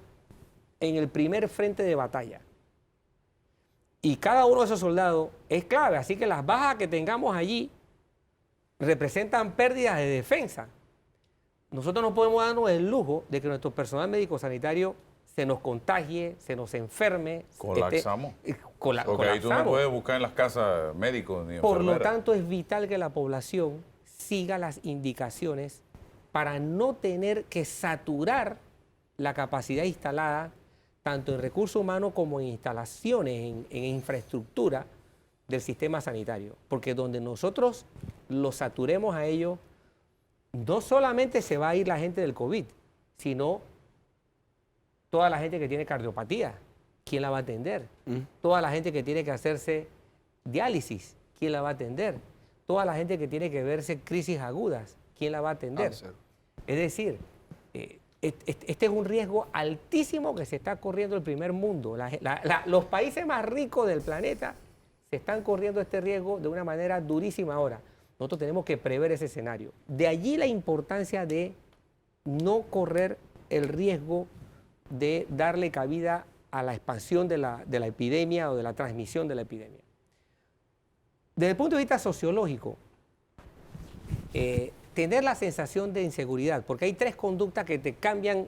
en el primer frente de batalla. Y cada uno de esos soldados es clave, así que las bajas que tengamos allí representan pérdidas de defensa. Nosotros no podemos darnos el lujo de que nuestro personal médico sanitario se nos contagie, se nos enferme. Colapsamos. Porque ahí tú no puedes buscar en las casas médicos ni enfermeras. Por lo tanto, es vital que la población siga las indicaciones para no tener que saturar la capacidad instalada tanto en recursos humanos como en instalaciones, en infraestructura del sistema sanitario. Porque donde nosotros los saturemos a ellos, no solamente se va a ir la gente del COVID, sino toda la gente que tiene cardiopatía, ¿quién la va a atender? Toda la gente que tiene que hacerse diálisis, ¿quién la va a atender? Toda la gente que tiene que verse crisis agudas, ¿quién la va a atender? Es decir, este es un riesgo altísimo que se está corriendo el primer mundo. Los países más ricos del planeta se están corriendo este riesgo de una manera durísima ahora. Nosotros tenemos que prever ese escenario. De allí la importancia de no correr el riesgo de darle cabida a la expansión de la epidemia o de la transmisión de la epidemia. Desde el punto de vista sociológico, tener la sensación de inseguridad, porque hay 3 conductas que te cambian,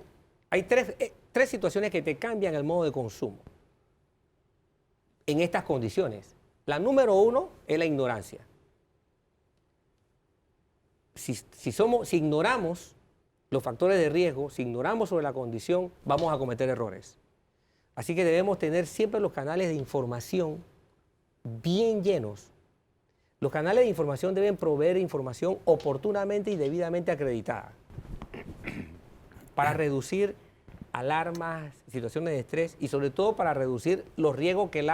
hay tres situaciones que te cambian el modo de consumo en estas condiciones. La número 1 es la ignorancia. Si ignoramos los factores de riesgo, si ignoramos sobre la condición, vamos a cometer errores. Así que debemos tener siempre los canales de información bien llenos. Los canales de información deben proveer información oportunamente y debidamente acreditada para reducir alarmas, situaciones de estrés y sobre todo para reducir los riesgos que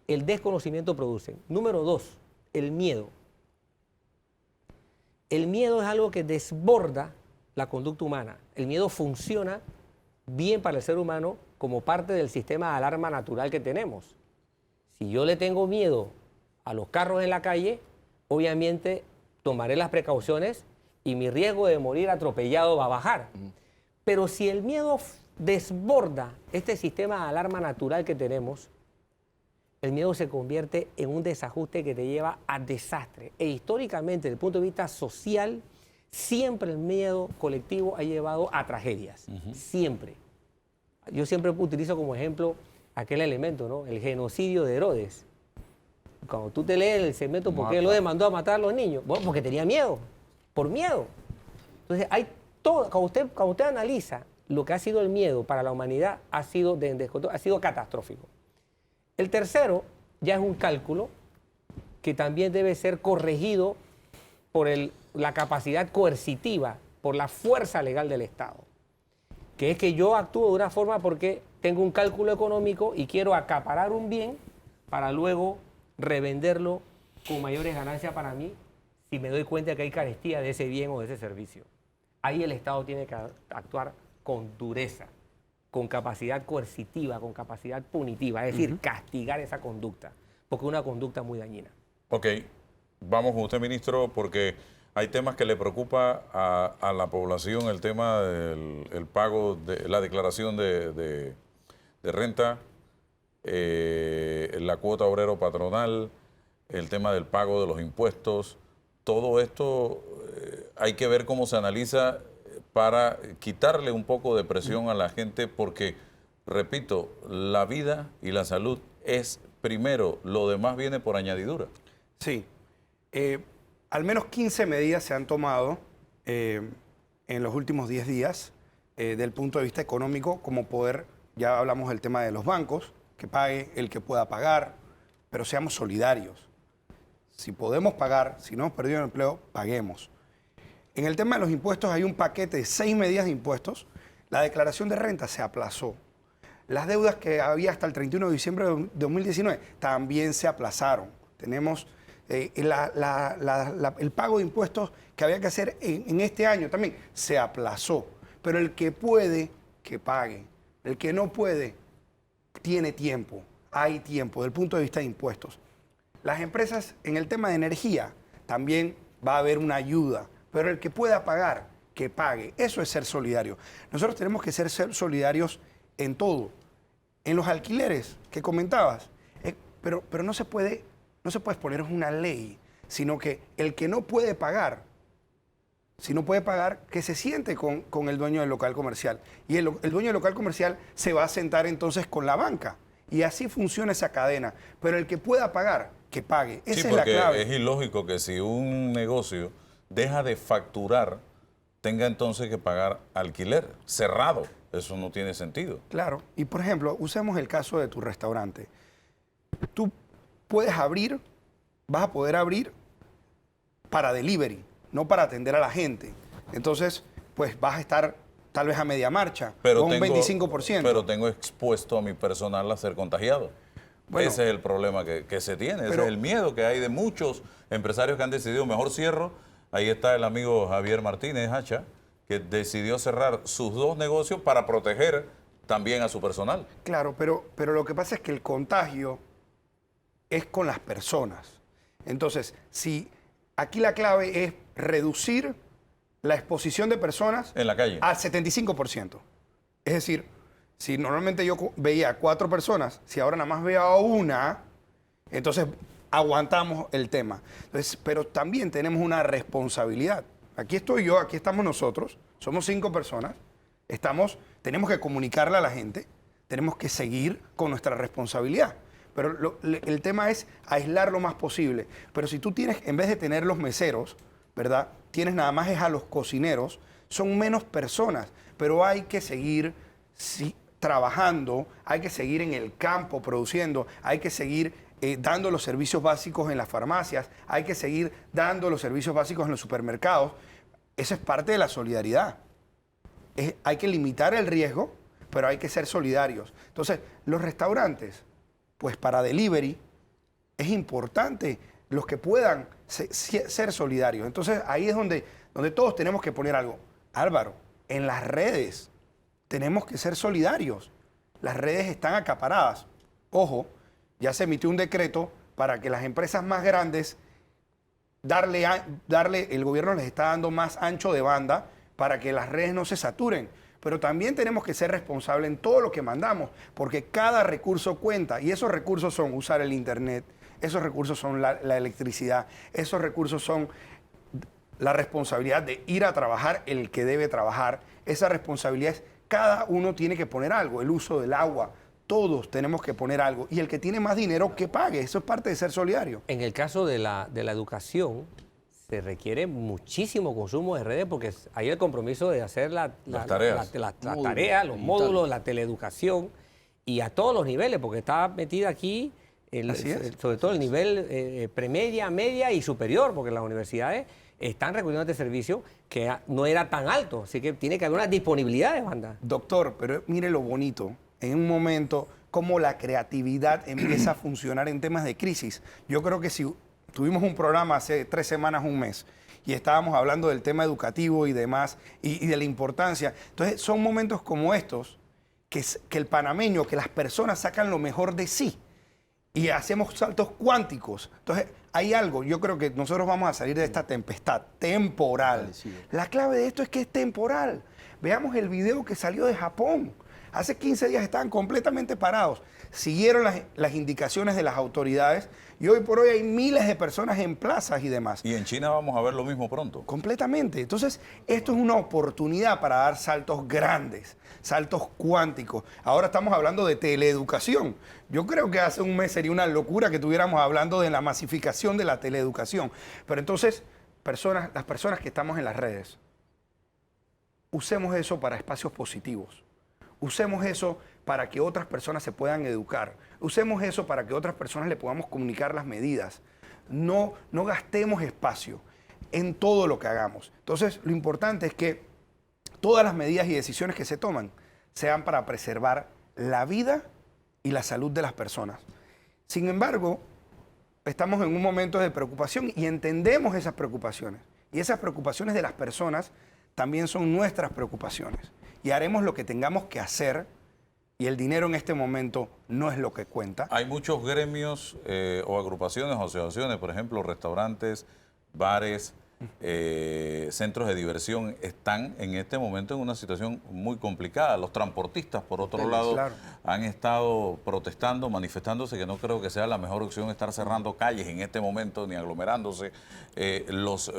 el desconocimiento produce. Número 2, el miedo. El miedo es algo que desborda la conducta humana. El miedo funciona bien para el ser humano como parte del sistema de alarma natural que tenemos. Si yo le tengo miedo a los carros en la calle, obviamente tomaré las precauciones y mi riesgo de morir atropellado va a bajar. Pero si el miedo desborda este sistema de alarma natural que tenemos, el miedo se convierte en un desajuste que te lleva a desastre. E históricamente, desde el punto de vista social, siempre el miedo colectivo ha llevado a tragedias. Siempre. Yo siempre utilizo como ejemplo aquel elemento, ¿no? El genocidio de Herodes. Cuando tú te lees el segmento, ¿por qué Herodes mandó a matar a los niños? Bueno, porque tenía miedo, por miedo. Entonces, hay todo, cuando usted analiza lo que ha sido el miedo para la humanidad, ha sido catastrófico. El tercero ya es un cálculo que también debe ser corregido por la capacidad coercitiva, por la fuerza legal del Estado, que es que yo actúo de una forma porque tengo un cálculo económico y quiero acaparar un bien para luego revenderlo con mayores ganancias para mí si me doy cuenta que hay carestía de ese bien o de ese servicio. Ahí el Estado tiene que actuar con dureza, con capacidad coercitiva, con capacidad punitiva, es decir, castigar esa conducta, porque es una conducta muy dañina. Ok, vamos con usted, ministro, porque hay temas que le preocupa a la población, el tema del pago, de la declaración de renta, la cuota obrero patronal, el tema del pago de los impuestos. Todo esto hay que ver cómo se analiza para quitarle un poco de presión a la gente, porque, repito, la vida y la salud es primero, lo demás viene por añadidura. Sí. Al menos 15 medidas se han tomado en los últimos 10 días del punto de vista económico, como poder, ya hablamos del tema de los bancos, que pague el que pueda pagar, pero seamos solidarios. Si podemos pagar, si no hemos perdido el empleo, paguemos. En el tema de los impuestos hay un paquete de 6 medidas de impuestos. La declaración de renta se aplazó. Las deudas que había hasta el 31 de diciembre de 2019 también se aplazaron. Tenemos el pago de impuestos que había que hacer en este año también se aplazó. Pero el que puede, que pague. El que no puede, tiene tiempo. Hay tiempo desde el punto de vista de impuestos. Las empresas en el tema de energía también va a haber una ayuda, pero el que pueda pagar, que pague. Eso es ser solidario. Nosotros tenemos que ser solidarios en todo. En los alquileres que comentabas, pero no se puede poner una ley, sino que el que no puede pagar, si no puede pagar, que se siente con el dueño del local comercial. Y el dueño del local comercial se va a sentar entonces con la banca. Y así funciona esa cadena. Pero el que pueda pagar, que pague. Esa es la clave. Es ilógico que si un negocio deja de facturar, tenga entonces que pagar alquiler cerrado. Eso no tiene sentido. Claro. Y por ejemplo, usemos el caso de tu restaurante. Tú puedes abrir, vas a poder abrir para delivery, no para atender a la gente. Entonces, pues vas a estar tal vez a media marcha, con un 25%. Pero tengo expuesto a mi personal a ser contagiado. Bueno, ese es el problema que se tiene, ese es el miedo que hay de muchos empresarios que han decidido mejor cierro. Ahí está el amigo Javier Martínez Hacha, que decidió cerrar sus 2 negocios para proteger también a su personal. Claro, pero lo que pasa es que el contagio es con las personas. Entonces, si aquí la clave es reducir la exposición de personas en la calle al 75%. Es decir, si normalmente yo veía 4 personas, si ahora nada más veo a una, entonces aguantamos el tema. Entonces, pero también tenemos una responsabilidad. Aquí estoy yo, aquí estamos nosotros, somos 5 personas, tenemos que comunicarle a la gente, tenemos que seguir con nuestra responsabilidad. Pero el tema es aislar lo más posible. Pero si tú tienes, en vez de tener los meseros, ¿verdad? Tienes nada más es a los cocineros, son menos personas, pero hay que seguir trabajando, hay que seguir en el campo produciendo, hay que seguir dando los servicios básicos en las farmacias, hay que seguir dando los servicios básicos en los supermercados. Eso es parte de la solidaridad. Hay que limitar el riesgo, pero hay que ser solidarios. Entonces, los restaurantes, pues para delivery, es importante los que puedan ser solidarios. Entonces, ahí es donde todos tenemos que poner algo. Álvaro, en las redes tenemos que ser solidarios. Las redes están acaparadas. Ojo, ya se emitió un decreto para que las empresas más grandes, el gobierno les está dando más ancho de banda para que las redes no se saturen. Pero también tenemos que ser responsables en todo lo que mandamos, porque cada recurso cuenta, y esos recursos son usar el internet, esos recursos son la electricidad, esos recursos son la responsabilidad de ir a trabajar el que debe trabajar, esa responsabilidad es cada uno tiene que poner algo, el uso del agua, todos tenemos que poner algo. Y el que tiene más dinero, que pague. Eso es parte de ser solidario. En el caso de la educación, se requiere muchísimo consumo de redes porque hay el compromiso de hacer las tareas, los módulos, la teleeducación y a todos los niveles, porque está metida aquí, sobre todo el nivel premedia, media y superior, porque las universidades están recurriendo a este servicio que no era tan alto, así que tiene que haber una disponibilidad de banda. Doctor, pero mire lo bonito, en un momento como la creatividad empieza a funcionar en temas de crisis. Yo creo que si tuvimos un programa hace 3 semanas, un mes, y estábamos hablando del tema educativo y demás, y de la importancia, entonces son momentos como estos que el panameño, que las personas sacan lo mejor de sí y hacemos saltos cuánticos. Entonces, hay algo, yo creo que nosotros vamos a salir de esta tempestad temporal. La clave de esto es que es temporal. Veamos el video que salió de Japón. Hace 15 días estaban completamente parados. Siguieron las indicaciones de las autoridades y hoy por hoy hay miles de personas en plazas y demás. Y en China vamos a ver lo mismo pronto. Completamente. Entonces, esto es una oportunidad para dar saltos grandes, saltos cuánticos. Ahora estamos hablando de teleeducación. Yo creo que hace un mes sería una locura que estuviéramos hablando de la masificación de la teleeducación. Pero entonces, las personas que estamos en las redes, usemos eso para espacios positivos. Usemos eso para que otras personas se puedan educar. Usemos eso para que otras personas le podamos comunicar las medidas. No gastemos espacio en todo lo que hagamos. Entonces, lo importante es que todas las medidas y decisiones que se toman sean para preservar la vida y la salud de las personas. Sin embargo, estamos en un momento de preocupación y entendemos esas preocupaciones. Y esas preocupaciones de las personas también son nuestras preocupaciones. Y haremos lo que tengamos que hacer, y el dinero en este momento no es lo que cuenta. Hay muchos gremios o agrupaciones o asociaciones, por ejemplo, restaurantes, bares, centros de diversión, están en este momento en una situación muy complicada. Los transportistas, por otro lado, han estado protestando, manifestándose, que no creo que sea la mejor opción estar cerrando calles en este momento, ni aglomerándose. Los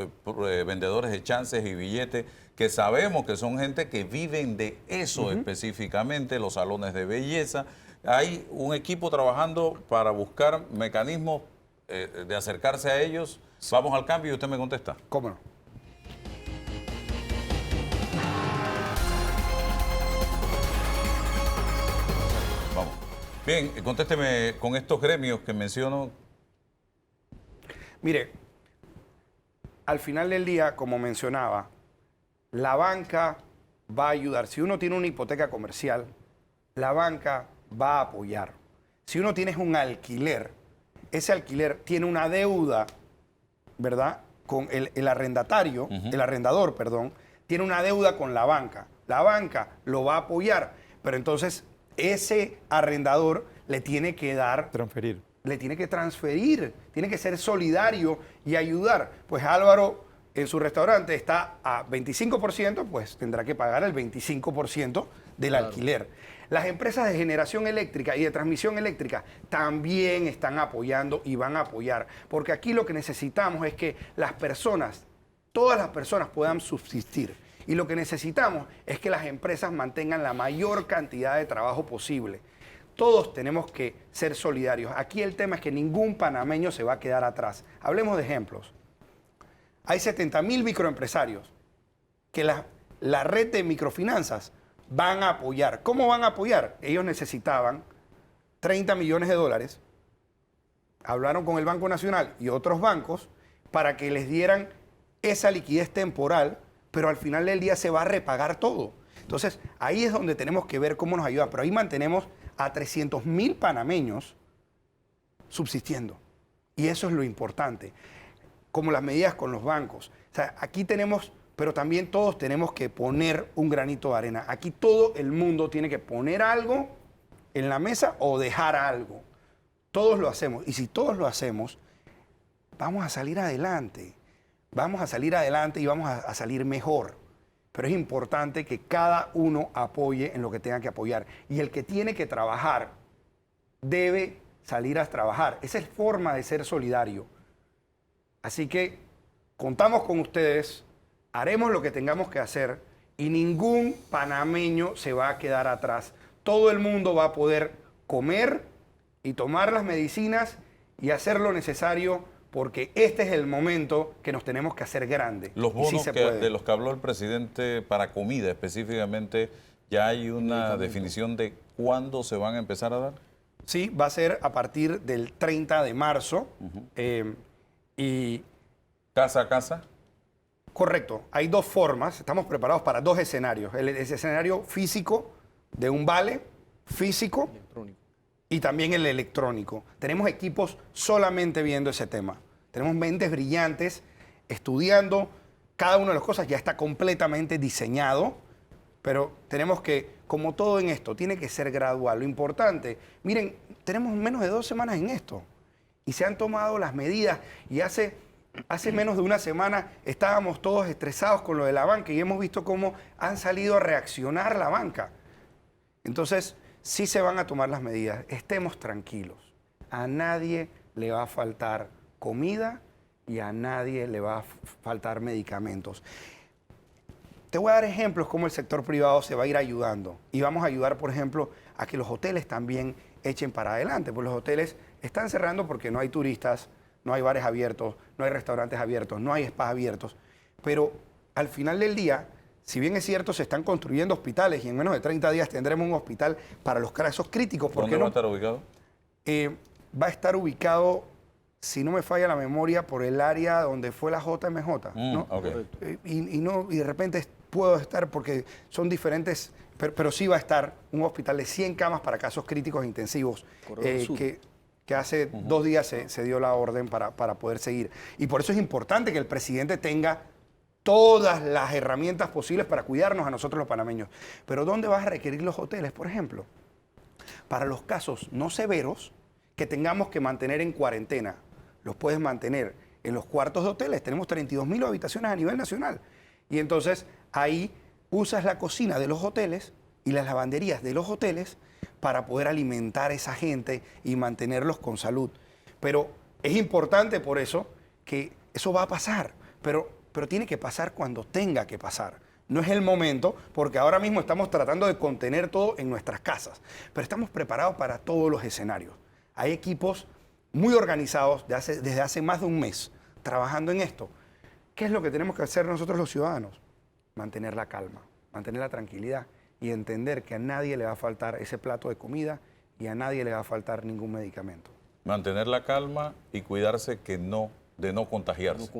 vendedores de chances y billetes, que sabemos que son gente que viven de eso específicamente, los salones de belleza. Hay un equipo trabajando para buscar mecanismos de acercarse a ellos. Vamos al cambio y usted me contesta. ¿Cómo no? Vamos. Bien, contésteme con estos gremios que menciono. Mire, al final del día, como mencionaba, la banca va a ayudar. Si uno tiene una hipoteca comercial, la banca va a apoyar. Si uno tiene un alquiler, ese alquiler tiene una deuda, ¿verdad? Con el arrendatario, el arrendador, perdón, tiene una deuda con la banca. La banca lo va a apoyar, pero entonces ese arrendador le tiene que dar... Transferir. Le tiene que transferir, tiene que ser solidario y ayudar. Pues Álvaro en su restaurante está a 25%, pues tendrá que pagar el 25% del alquiler. Las empresas de generación eléctrica y de transmisión eléctrica también están apoyando y van a apoyar, porque aquí lo que necesitamos es que las personas, todas las personas puedan subsistir. Y lo que necesitamos es que las empresas mantengan la mayor cantidad de trabajo posible. Todos tenemos que ser solidarios. Aquí el tema es que ningún panameño se va a quedar atrás. Hablemos de ejemplos. Hay 70.000 microempresarios que la red de microfinanzas van a apoyar. ¿Cómo van a apoyar? Ellos necesitaban 30 millones de dólares. Hablaron con el Banco Nacional y otros bancos para que les dieran esa liquidez temporal, pero al final del día se va a repagar todo. Entonces, ahí es donde tenemos que ver cómo nos ayudan. Pero ahí mantenemos a 300.000 panameños subsistiendo. Y eso es lo importante. Como las medidas con los bancos. O sea, aquí tenemos, pero también todos tenemos que poner un granito de arena. Aquí todo el mundo tiene que poner algo en la mesa o dejar algo. Todos lo hacemos. Y si todos lo hacemos, vamos a salir adelante. Vamos a salir adelante y vamos a salir mejor. Pero es importante que cada uno apoye en lo que tenga que apoyar. Y el que tiene que trabajar debe salir a trabajar. Esa es forma de ser solidario. Así que contamos con ustedes, haremos lo que tengamos que hacer y ningún panameño se va a quedar atrás. Todo el mundo va a poder comer y tomar las medicinas y hacer lo necesario, porque este es el momento que nos tenemos que hacer grandes. Los Y sí bonos se puede. de los que habló el presidente para comida específicamente, ¿ya hay una definición de cuándo se van a empezar a dar? Sí, va a ser a partir del 30 de marzo. Y ¿Casa a casa? correcto, hay dos formas, estamos preparados para dos escenarios. El escenario físico de un vale físico y también el electrónico. Tenemos equipos solamente viendo ese tema. Tenemos mentes brillantes estudiando cada una de las cosas, ya está completamente diseñado, pero tenemos que, como todo en esto, tiene que ser gradual. Lo importante, miren, tenemos menos de 2 semanas en esto y se han tomado las medidas y hace menos de una semana estábamos todos estresados con lo de la banca y hemos visto cómo han salido a reaccionar la banca. Entonces, sí se van a tomar las medidas. Estemos tranquilos. A nadie le va a faltar comida y a nadie le va a faltar medicamentos. Te voy a dar ejemplos cómo el sector privado se va a ir ayudando. Y vamos a ayudar, por ejemplo, a que los hoteles también echen para adelante. Pues los hoteles están cerrando porque no hay turistas, no hay bares abiertos, no hay restaurantes abiertos, no hay spas abiertos. Pero al final del día, si bien es cierto, se están construyendo hospitales y en menos de 30 días tendremos un hospital para los casos críticos. ¿Dónde va a estar ubicado? Va a estar ubicado, si no me falla la memoria, por el área donde fue la JMJ. ¿no? Okay. Y de repente puedo estar porque son diferentes, pero sí va a estar un hospital de 100 camas para casos críticos e intensivos que hace 2 días se dio la orden para poder seguir. Y por eso es importante que el presidente tenga todas las herramientas posibles para cuidarnos a nosotros los panameños. Pero ¿dónde vas a requerir los hoteles, por ejemplo? Para los casos no severos que tengamos que mantener en cuarentena, los puedes mantener en los cuartos de hoteles. Tenemos 32.000 habitaciones a nivel nacional. Y entonces ahí usas la cocina de los hoteles y las lavanderías de los hoteles para poder alimentar a esa gente y mantenerlos con salud. Pero es importante por eso que eso va a pasar, pero tiene que pasar cuando tenga que pasar. No es el momento, porque ahora mismo estamos tratando de contener todo en nuestras casas, pero estamos preparados para todos los escenarios. Hay equipos muy organizados desde hace más de un mes trabajando en esto. ¿Qué es lo que tenemos que hacer nosotros los ciudadanos? Mantener la calma, mantener la tranquilidad y entender que a nadie le va a faltar ese plato de comida y a nadie le va a faltar ningún medicamento. Mantener la calma y cuidarse de no contagiarse.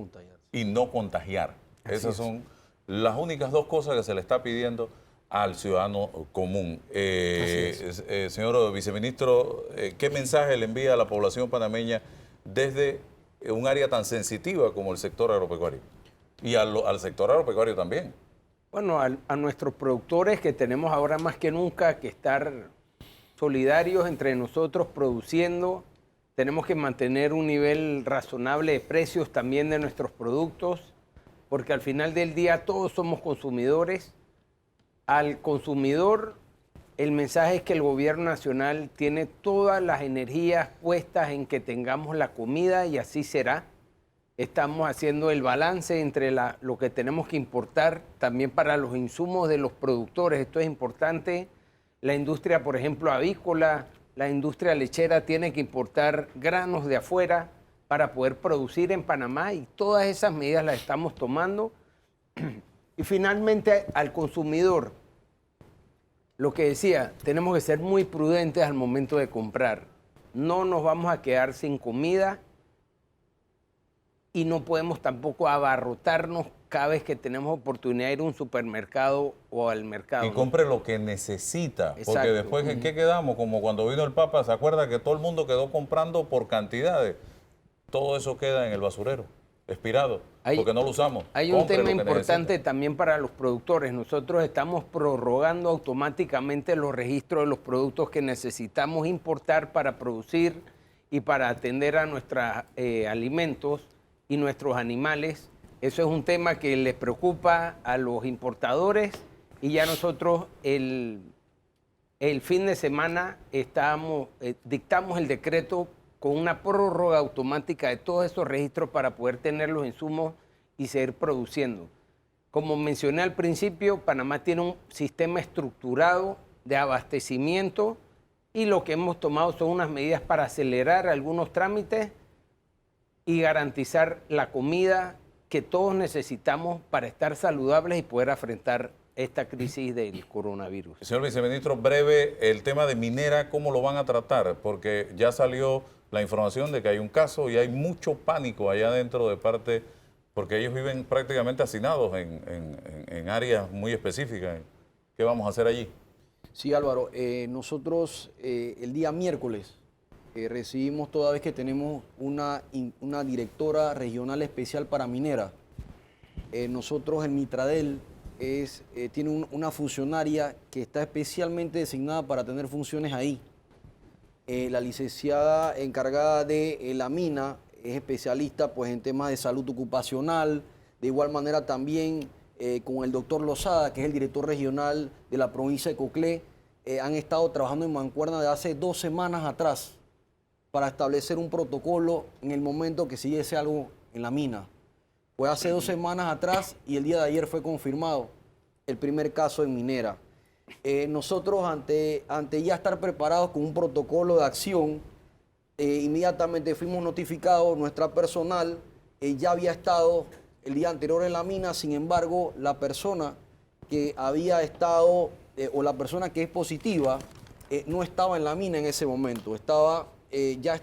Y no contagiar. Esas son las únicas 2 cosas que se le está pidiendo al ciudadano común. Señor viceministro, ¿qué mensaje le envía a la población panameña desde un área tan sensitiva como el sector agropecuario? Y al sector agropecuario también. Bueno, a nuestros productores que tenemos ahora más que nunca que estar solidarios entre nosotros produciendo. Tenemos que mantener un nivel razonable de precios también de nuestros productos, porque al final del día todos somos consumidores. Al consumidor, el mensaje es que el gobierno nacional tiene todas las energías puestas en que tengamos la comida y así será. Estamos haciendo el balance entre lo que tenemos que importar también para los insumos de los productores. Esto es importante. La industria, por ejemplo, avícola, la industria lechera tiene que importar granos de afuera para poder producir en Panamá y todas esas medidas las estamos tomando. Y finalmente al consumidor, lo que decía, tenemos que ser muy prudentes al momento de comprar. No nos vamos a quedar sin comida y no podemos tampoco abarrotarnos cada vez que tenemos oportunidad de ir a un supermercado o al mercado. Y compre lo que necesita, Exacto. porque después, ¿en qué quedamos? Como cuando vino el Papa, ¿se acuerda que todo el mundo quedó comprando por cantidades? Todo eso queda en el basurero, expirado, porque no lo usamos. Hay un Compre tema lo que importante necesita. también para los productores. Nosotros estamos prorrogando automáticamente los registros de los productos que necesitamos importar para producir y para atender a nuestros alimentos y nuestros animales. Eso es un tema que les preocupa a los importadores y ya nosotros el fin de semana dictamos el decreto con una prórroga automática de todos esos registros para poder tener los insumos y seguir produciendo. Como mencioné al principio, Panamá tiene un sistema estructurado de abastecimiento y lo que hemos tomado son unas medidas para acelerar algunos trámites y garantizar la comida que todos necesitamos para estar saludables y poder afrontar esta crisis del coronavirus. Señor viceministro, breve, el tema de Minera, ¿cómo lo van a tratar? Porque ya salió la información de que hay un caso y hay mucho pánico allá dentro de parte, porque ellos viven prácticamente hacinados en áreas muy específicas. ¿Qué vamos a hacer allí? Sí, Álvaro, nosotros el día miércoles recibimos, toda vez que tenemos una directora regional especial para Minera. Nosotros en Mitradel tiene una funcionaria que está especialmente designada para tener funciones ahí. La licenciada encargada de la mina es especialista pues, en temas de salud ocupacional, de igual manera también con el doctor Lozada, que es el director regional de la provincia de Coclé, han estado trabajando en mancuerna de hace 2 semanas atrás para establecer un protocolo en el momento que se diese algo en la mina. Fue hace 2 semanas atrás y el día de ayer fue confirmado el primer caso en Minera. Nosotros ante ya estar preparados con un protocolo de acción, inmediatamente fuimos notificados, nuestra personal ya había estado el día anterior en la mina, sin embargo, la persona que había estado, o la persona que es positiva, no estaba en la mina en ese momento, ya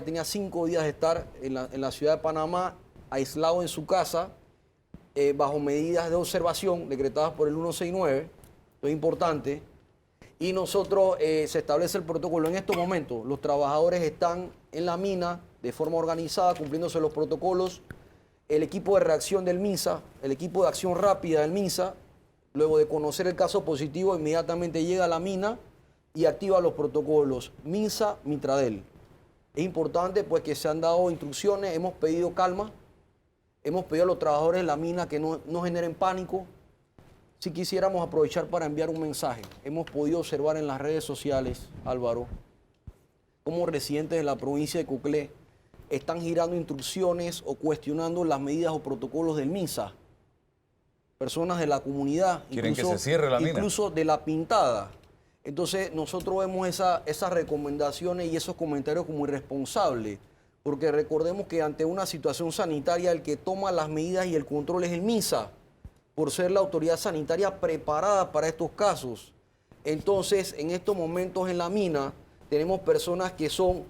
tenía 5 días de estar en la ciudad de Panamá, aislado en su casa, bajo medidas de observación decretadas por el 169, esto es importante, y nosotros se establece el protocolo. En estos momentos los trabajadores están en la mina de forma organizada, cumpliéndose los protocolos. El equipo de reacción del MINSA, el equipo de acción rápida del MINSA, luego de conocer el caso positivo, inmediatamente llega a la mina y activa los protocolos MINSA, Mitradel. Es importante pues que se han dado instrucciones, hemos pedido calma, hemos pedido a los trabajadores de la mina que no generen pánico. Si quisiéramos aprovechar para enviar un mensaje, hemos podido observar en las redes sociales, Álvaro, cómo residentes de la provincia de Coclé están girando instrucciones o cuestionando las medidas o protocolos del MINSA. Personas de la comunidad, ¿Quieren que se cierre la mina? Incluso de La Pintada. Entonces nosotros vemos esas recomendaciones y esos comentarios como irresponsables, porque recordemos que ante una situación sanitaria el que toma las medidas y el control es el MINSA, por ser la autoridad sanitaria preparada para estos casos. Entonces, en estos momentos en la mina tenemos personas que son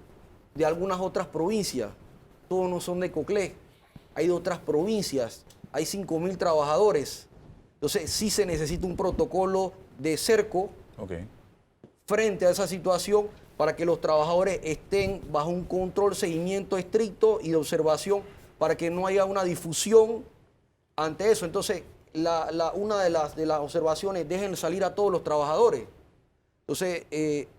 de algunas otras provincias, todos no son de Coclé, hay de otras provincias, hay 5.000 trabajadores. Entonces, sí se necesita un protocolo de cerco frente a esa situación para que los trabajadores estén bajo un control, seguimiento estricto y de observación para que no haya una difusión ante eso. Entonces, una de las observaciones, dejen salir a todos los trabajadores. Entonces,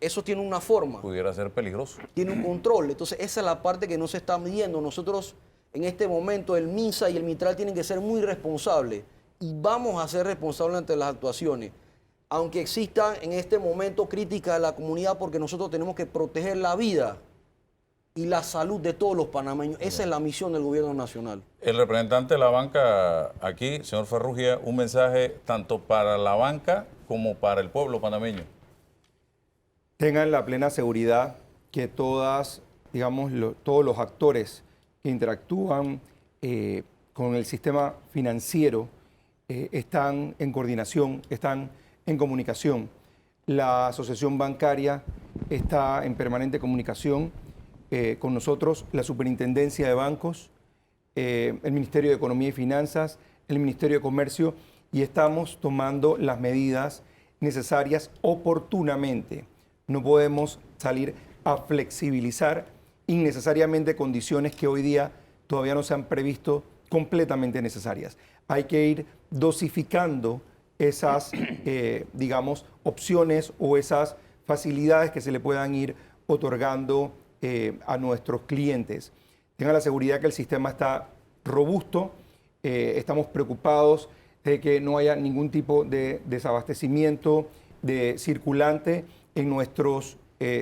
eso tiene una forma. Pudiera ser peligroso. Tiene un control. Entonces, esa es la parte que no se está midiendo. Nosotros, en este momento, el MINSA y el Mitral tienen que ser muy responsables y vamos a ser responsables ante las actuaciones. Aunque existan en este momento críticas de la comunidad, porque nosotros tenemos que proteger la vida y la salud de todos los panameños. Esa es la misión del gobierno nacional. El representante de la banca aquí, señor Ferrugia, un mensaje tanto para la banca como para el pueblo panameño. Tengan la plena seguridad que todos los actores que interactúan con el sistema financiero están en coordinación, están en comunicación. La asociación bancaria está en permanente comunicación con nosotros, la Superintendencia de Bancos, el Ministerio de Economía y Finanzas, el Ministerio de Comercio, y estamos tomando las medidas necesarias oportunamente. No podemos salir a flexibilizar innecesariamente condiciones que hoy día todavía no se han previsto completamente necesarias. Hay que ir dosificando esas, opciones o esas facilidades que se le puedan ir otorgando a nuestros clientes. Tengan la seguridad que el sistema está robusto, estamos preocupados de que no haya ningún tipo de desabastecimiento de circulante en nuestros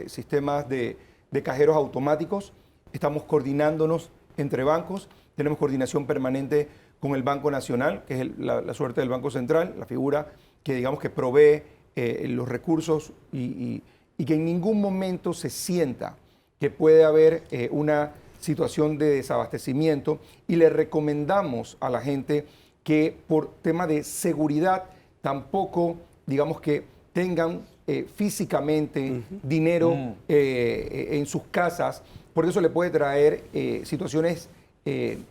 sistemas de cajeros automáticos. Estamos coordinándonos entre bancos, tenemos coordinación permanente con el Banco Nacional, que es la suerte del Banco Central, la figura que digamos que provee los recursos y y que en ningún momento se sienta que puede haber una situación de desabastecimiento, y le recomendamos a la gente que por tema de seguridad tampoco, digamos, que tengan físicamente dinero en sus casas, porque eso le puede traer situaciones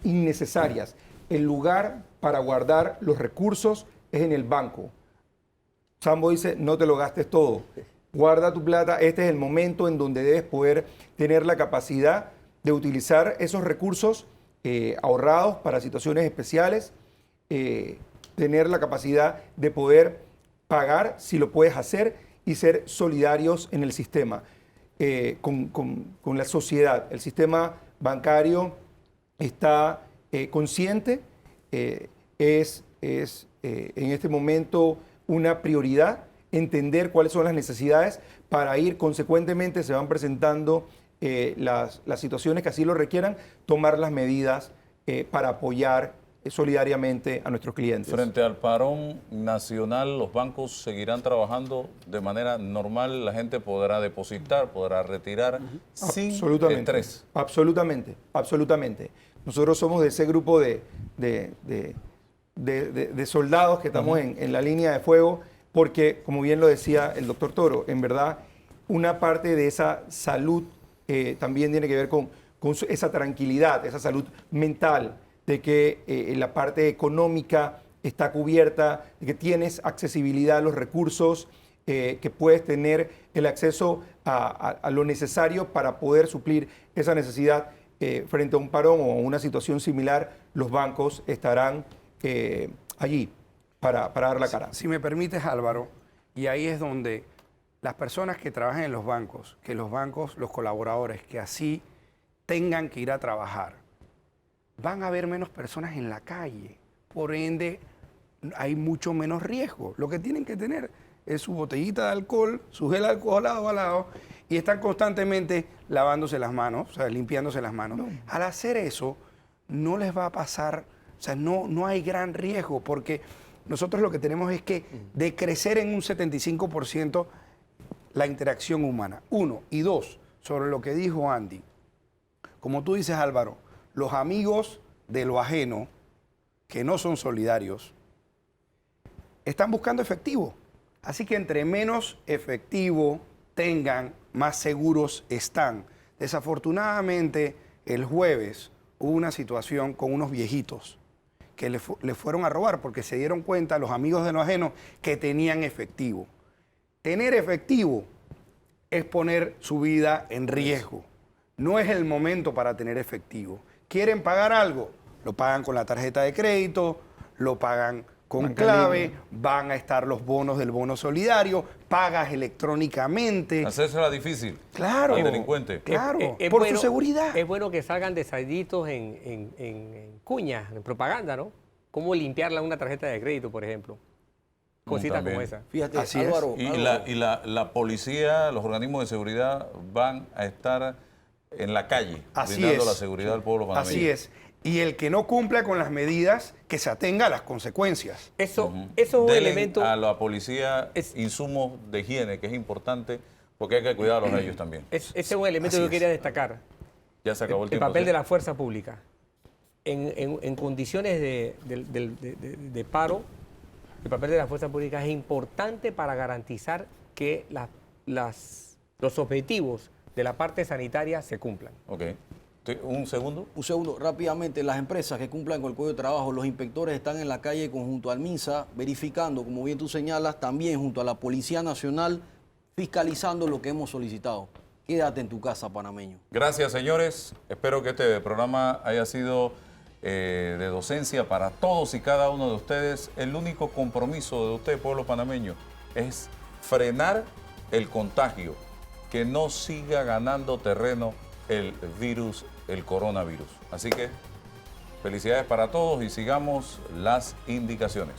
innecesarias. El lugar para guardar los recursos es en el banco. Sambo dice, no te lo gastes todo. Guarda tu plata. Este es el momento en donde debes poder tener la capacidad de utilizar esos recursos ahorrados para situaciones especiales, tener la capacidad de poder pagar si lo puedes hacer y ser solidarios en el sistema, con la sociedad. El sistema bancario está consciente, es en este momento una prioridad entender cuáles son las necesidades para ir consecuentemente, se van presentando las situaciones que así lo requieran, tomar las medidas para apoyar solidariamente a nuestros clientes. Frente al parón nacional, los bancos seguirán trabajando de manera normal, la gente podrá depositar, podrá retirar sin estrés. Absolutamente, absolutamente. Nosotros somos de ese grupo de soldados que estamos en la línea de fuego, porque, como bien lo decía el doctor Toro, en verdad, una parte de esa salud también tiene que ver con esa tranquilidad, esa salud mental, de que la parte económica está cubierta, de que tienes accesibilidad a los recursos, que puedes tener el acceso a lo necesario para poder suplir esa necesidad frente a un parón o a una situación similar. Los bancos estarán allí para dar la cara. Si me permites, Álvaro, y ahí es donde las personas que trabajan en los bancos, los colaboradores, que así tengan que ir a trabajar, van a haber menos personas en la calle. Por ende, hay mucho menos riesgo. Lo que tienen que tener es su botellita de alcohol, su gel alcoholado al lado, y están constantemente lavándose las manos, o sea, limpiándose las manos. No. Al hacer eso, no les va a pasar, o sea, no hay gran riesgo, porque nosotros lo que tenemos es que decrecer en un 75% la interacción humana. 1. Y 2, sobre lo que dijo Andy. Como tú dices, Álvaro, los amigos de lo ajeno, que no son solidarios, están buscando efectivo. Así que entre menos efectivo tengan, más seguros están. Desafortunadamente, el jueves hubo una situación con unos viejitos que le fueron a robar porque se dieron cuenta los amigos de lo ajeno que tenían efectivo. Tener efectivo es poner su vida en riesgo. No es el momento para tener efectivo. ¿Quieren pagar algo? Lo pagan con la tarjeta de crédito, lo pagan con clave, van a estar los bonos del bono solidario, pagas electrónicamente. Hacérsela difícil. Claro. Al delincuente. Claro, por su seguridad. Es bueno que salgan detallitos en cuñas, en propaganda, ¿no? Cómo limpiarla una tarjeta de crédito, por ejemplo. Cositas como esa. Fíjate, Así Álvaro. Y la policía, los organismos de seguridad van a estar en la calle, brindando la seguridad del pueblo panameño. Así es. Y el que no cumpla con las medidas, que se atenga a las consecuencias. Eso es un elemento. A la policía insumos de higiene, que es importante, porque hay que cuidarlos a ellos también. Ese es un elemento que yo quería destacar. Ya se acabó el tiempo. El papel ¿sí? de la fuerza pública. En condiciones de paro, el papel de la fuerza pública es importante para garantizar que los objetivos de la parte sanitaria se cumplan. Ok. ¿Un segundo? Un segundo, rápidamente, las empresas que cumplan con el Código de Trabajo, los inspectores están en la calle junto al MINSA, verificando, como bien tú señalas, también junto a la Policía Nacional, fiscalizando lo que hemos solicitado. Quédate en tu casa, panameño. Gracias, señores. Espero que este programa haya sido de docencia para todos y cada uno de ustedes. El único compromiso de usted, pueblo panameño, es frenar el contagio, que no siga ganando terreno el virus, el coronavirus. Así que felicidades para todos y sigamos las indicaciones.